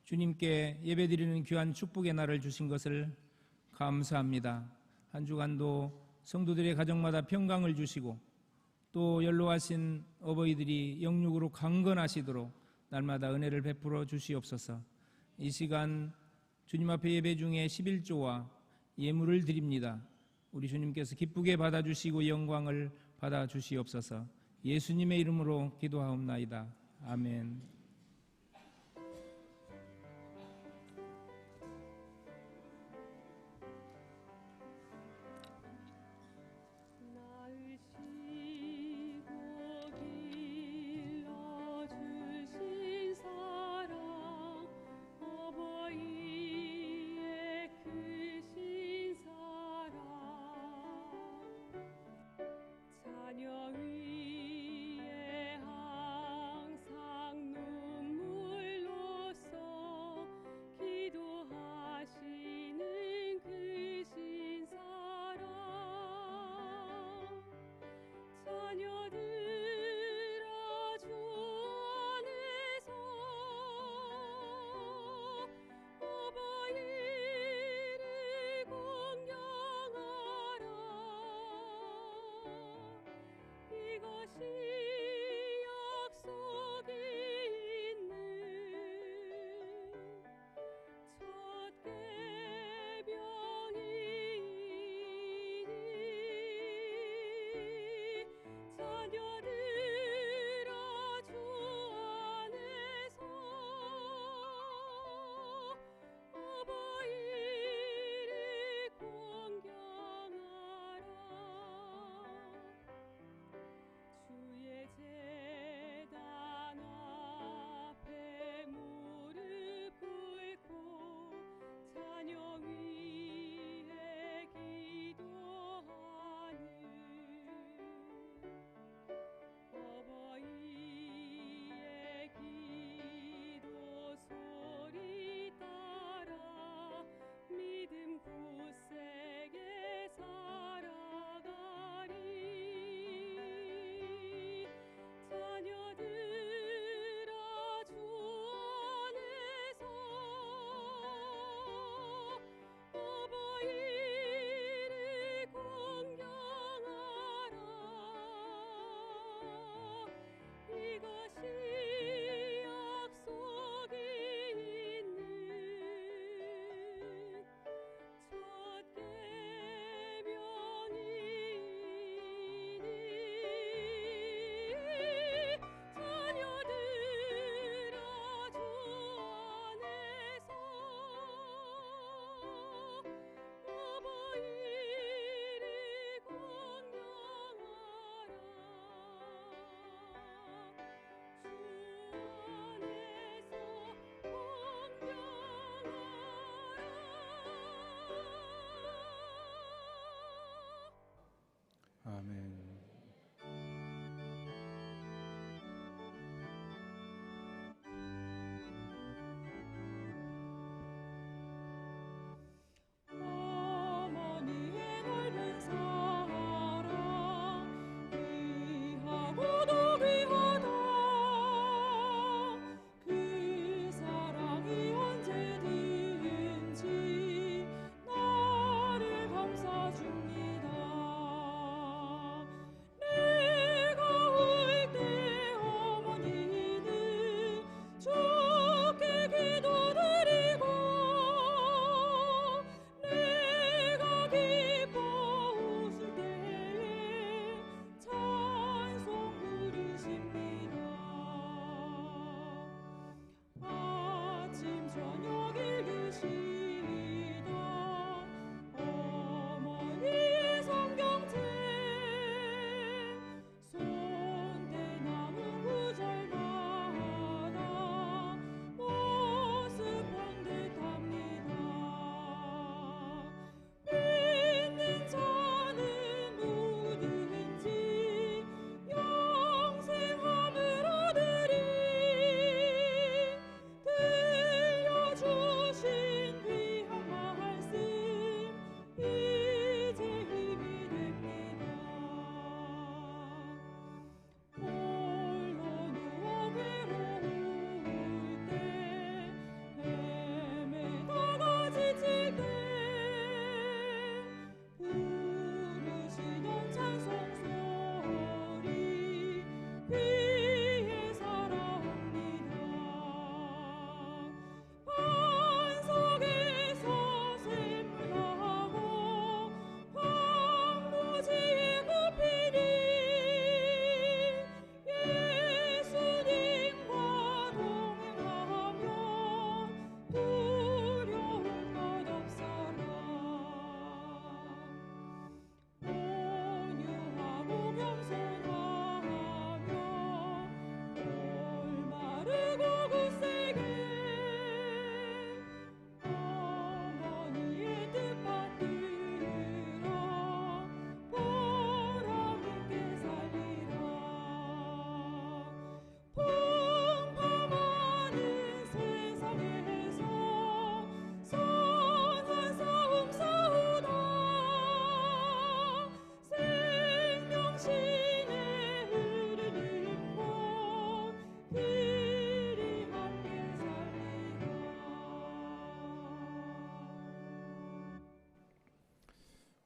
S5: 주님께 예배드리는 귀한 축복의 날을 주신 것을 감사합니다. 한 주간도 성도들의 가정마다 평강을 주시고 또 연로하신 어버이들이 영육으로 강건하시도록 날마다 은혜를 베풀어 주시옵소서. 이 시간 주님 앞에 예배 중에 11조와 예물을 드립니다. 우리 주님께서 기쁘게 받아주시고 영광을 받아주시옵소서. 예수님의 이름으로 기도하옵나이다. 아멘.
S2: 자녀 위에 항상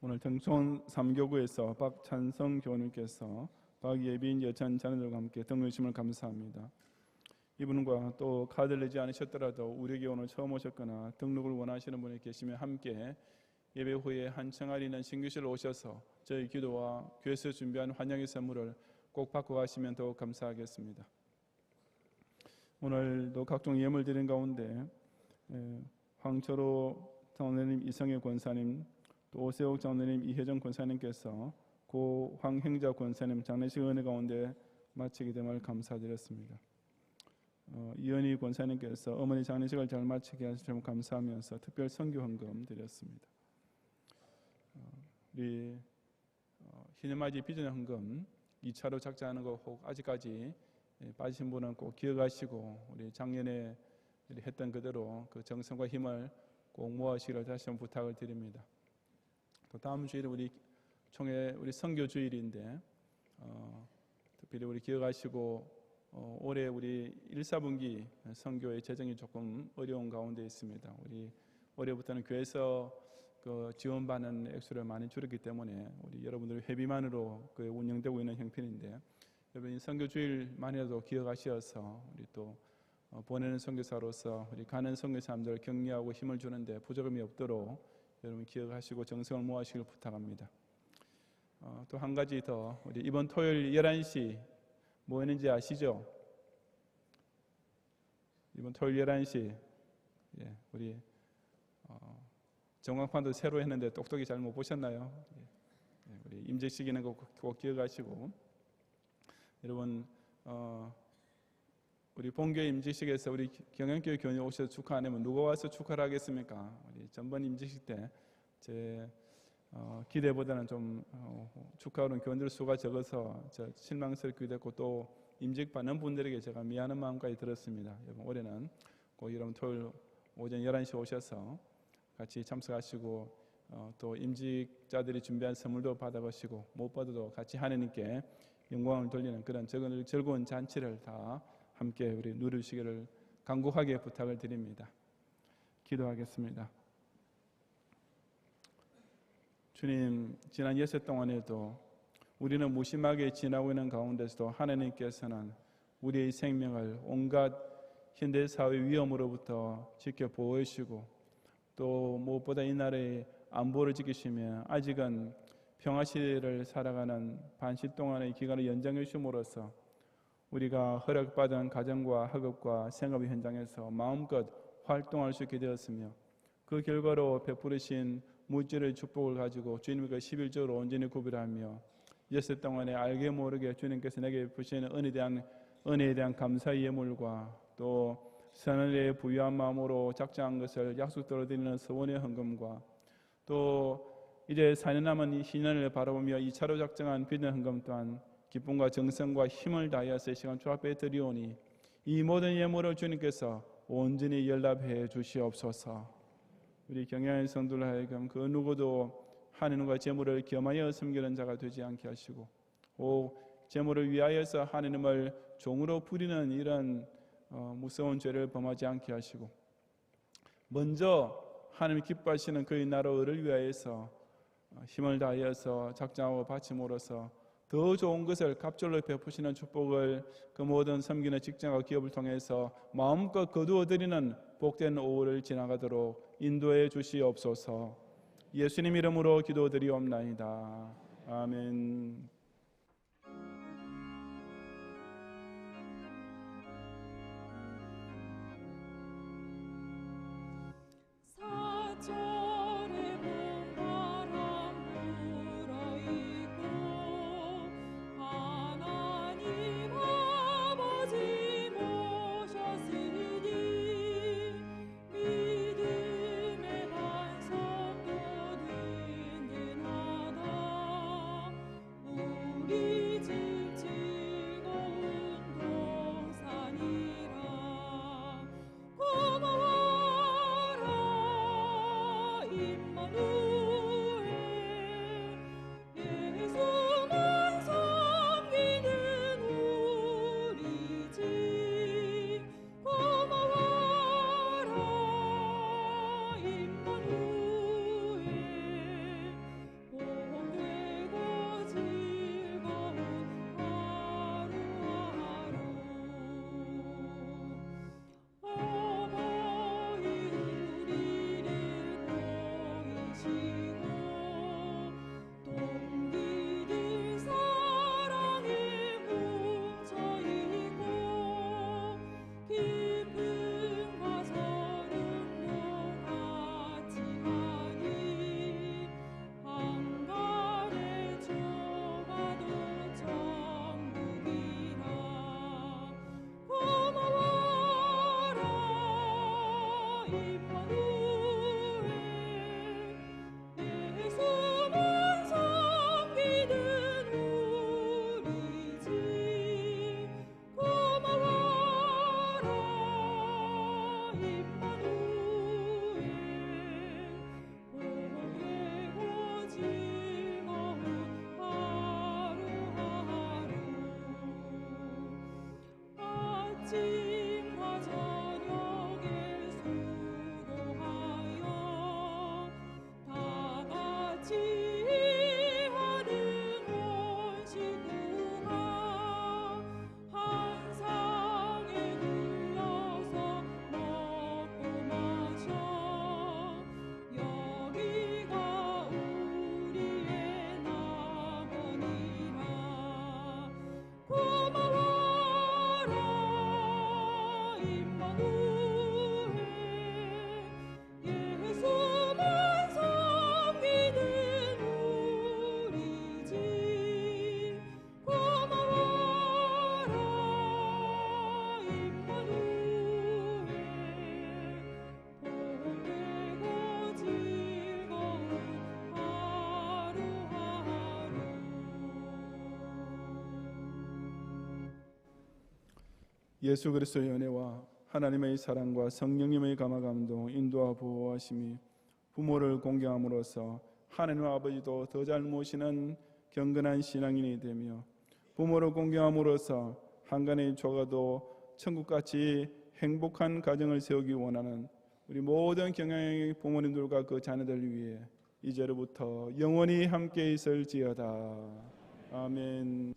S1: 오늘 등촌 3교구에서 박찬성 교우님께서 박예빈 여찬 자녀들과 함께 등록심을 감사합니다. 이분과 또 카드를 내지 않으셨더라도 우리에게 오늘 처음 오셨거나 등록을 원하시는 분이 계시면 함께 예배 후에 한청아리 있는 신교실로 오셔서 저희 기도와 교회에서 준비한 환영의 선물을 꼭 받고 가시면 더욱 감사하겠습니다. 오늘도 각종 예물 드린 가운데 황철호 장로님, 이성애 권사님, 또 오세옥 장로님, 이혜정 권사님께서 고 황행자 권사님 장례식 은혜 가운데 마치게 됨을 감사드렸습니다. 이현희 권사님께서 어머니 장례식을 잘 마치게 하시면 감사하면서 특별 선교 헌금 드렸습니다. 우리 희년맞이 비전 헌금 2차로 작자하는 거 혹 아직까지 빠지신 분은 꼭 기억하시고 우리 작년에 했던 그대로 그 정성과 힘을 꼭 모아시기를 다시 한번 부탁을 드립니다. 또 다음 주일은 우리 총회 우리 선교 주일인데 특별히 우리 기억하시고 올해 우리 1, 4분기 선교의 재정이 조금 어려운 가운데 있습니다. 우리 올해부터는 교회에서 그 지원받는 액수를 많이 줄였기 때문에 우리 여러분들 회비만으로 그 운영되고 있는 형편인데 여러분 선교 주일만이라도 기억하셔서 우리 또 보내는 선교사로서 우리 가는 선교사님들 격려하고 힘을 주는데 부족함이 없도록 여러분 기억하시고 정성을 모아시길 부탁합니다. 또 한 가지 더 우리 이번 토요일 11시 뭐 했는지 아시죠? 이번 토요일 11시 우리 전광판도 새로 했는데 똑똑히 잘 못 보셨나요? 우리 임직식 있는 거 꼭 기억하시고 여러분 우리 본교회 임직식에서 우리 경영교회 교인이 오셔서 축하 안 하면 누가 와서 축하를 하겠습니까? 우리 전번 임직식 때 제 기대보다는 좀 축하하는 교인들 수가 적어서 실망스럽게 됐고 또 임직 받는 분들에게 제가 미안한 마음까지 들었습니다. 여러분 올해는 꼭 여러분 토요일 오전 11시 오셔서 같이 참석하시고 또 임직자들이 준비한 선물도 받아가시고 못 받아도 같이 하나님께 영광을 돌리는 그런 즐거운 잔치를 다 함께 우리 누리시기를 간곡하게 부탁을 드립니다. 기도하겠습니다. 주님, 지난 예세 동안에도 우리는 무심하게 지나고 있는 가운데서도 하나님께서는 우리의 생명을 온갖 현대사회 위험으로부터 지켜 보호하시고 또 무엇보다 이 나라의 안보를 지키시며 아직은 평화시대를 살아가는 반시 동안의 기간을 연장해 주심으로써 우리가 허락받은 가정과 학업과 생업의 현장에서 마음껏 활동할 수 있게 되었으며 그 결과로 베푸르신 물질의 축복을 가지고 주님과 11조로 온전히 구별하며 예수 동안에 알게 모르게 주님께서 내게 베푸시는 은혜에 대한 감사의 예물과 또 선언에 부유한 마음으로 작정한 것을 약속대로 드리는 서원의 헌금과 또 이제 4년 남은 이 신년을 바라보며 2차로 작정한 비전 헌금 또한 기쁨과 정성과 힘을 다하여서 이 시간 주 앞에 드리오니 이 모든 예물을 주님께서 온전히 연락해 주시옵소서. 우리 경영의 성도를 하여금 그 누구도 하나님과 재물을 겸하여 섬기는 자가 되지 않게 하시고 재물을 위하여서 하나님을 종으로 부리는 이런 무서운 죄를 범하지 않게 하시고 먼저 하나님 기뻐하시는 그의 나라를 위하여서 힘을 다하여서 작정하고 바침으로써 더 좋은 것을 갑절로 베푸시는 축복을 그 모든 섬기는 직장과 기업을 통해서 마음껏 거두어드리는 복된 오후를 지나가도록 인도해 주시옵소서. 예수님 이름으로 기도드리옵나이다. 아멘.
S2: 사절에 봄바람 불어있고 하나님 아버지 모셨으니 믿음의 반석도 든든하다. 우리 집 즐거운 동산이라. 고마워라 임마누엘. 예수만 섬기는 우리 집. 고마워라 임마누엘. 온
S1: 예수 그리스도의 은혜와 하나님의 사랑과 성령님의 감화감동, 인도와 보호하심이 부모를 공경함으로써 하나님 아버지도 더 잘 모시는 경건한 신앙인이 되며 부모를 공경함으로써 한간의 조가도 천국같이 행복한 가정을 세우기 원하는 우리 모든 경영의 부모님들과 그 자녀들 위해 이제로부터 영원히 함께 있을지어다. 아멘.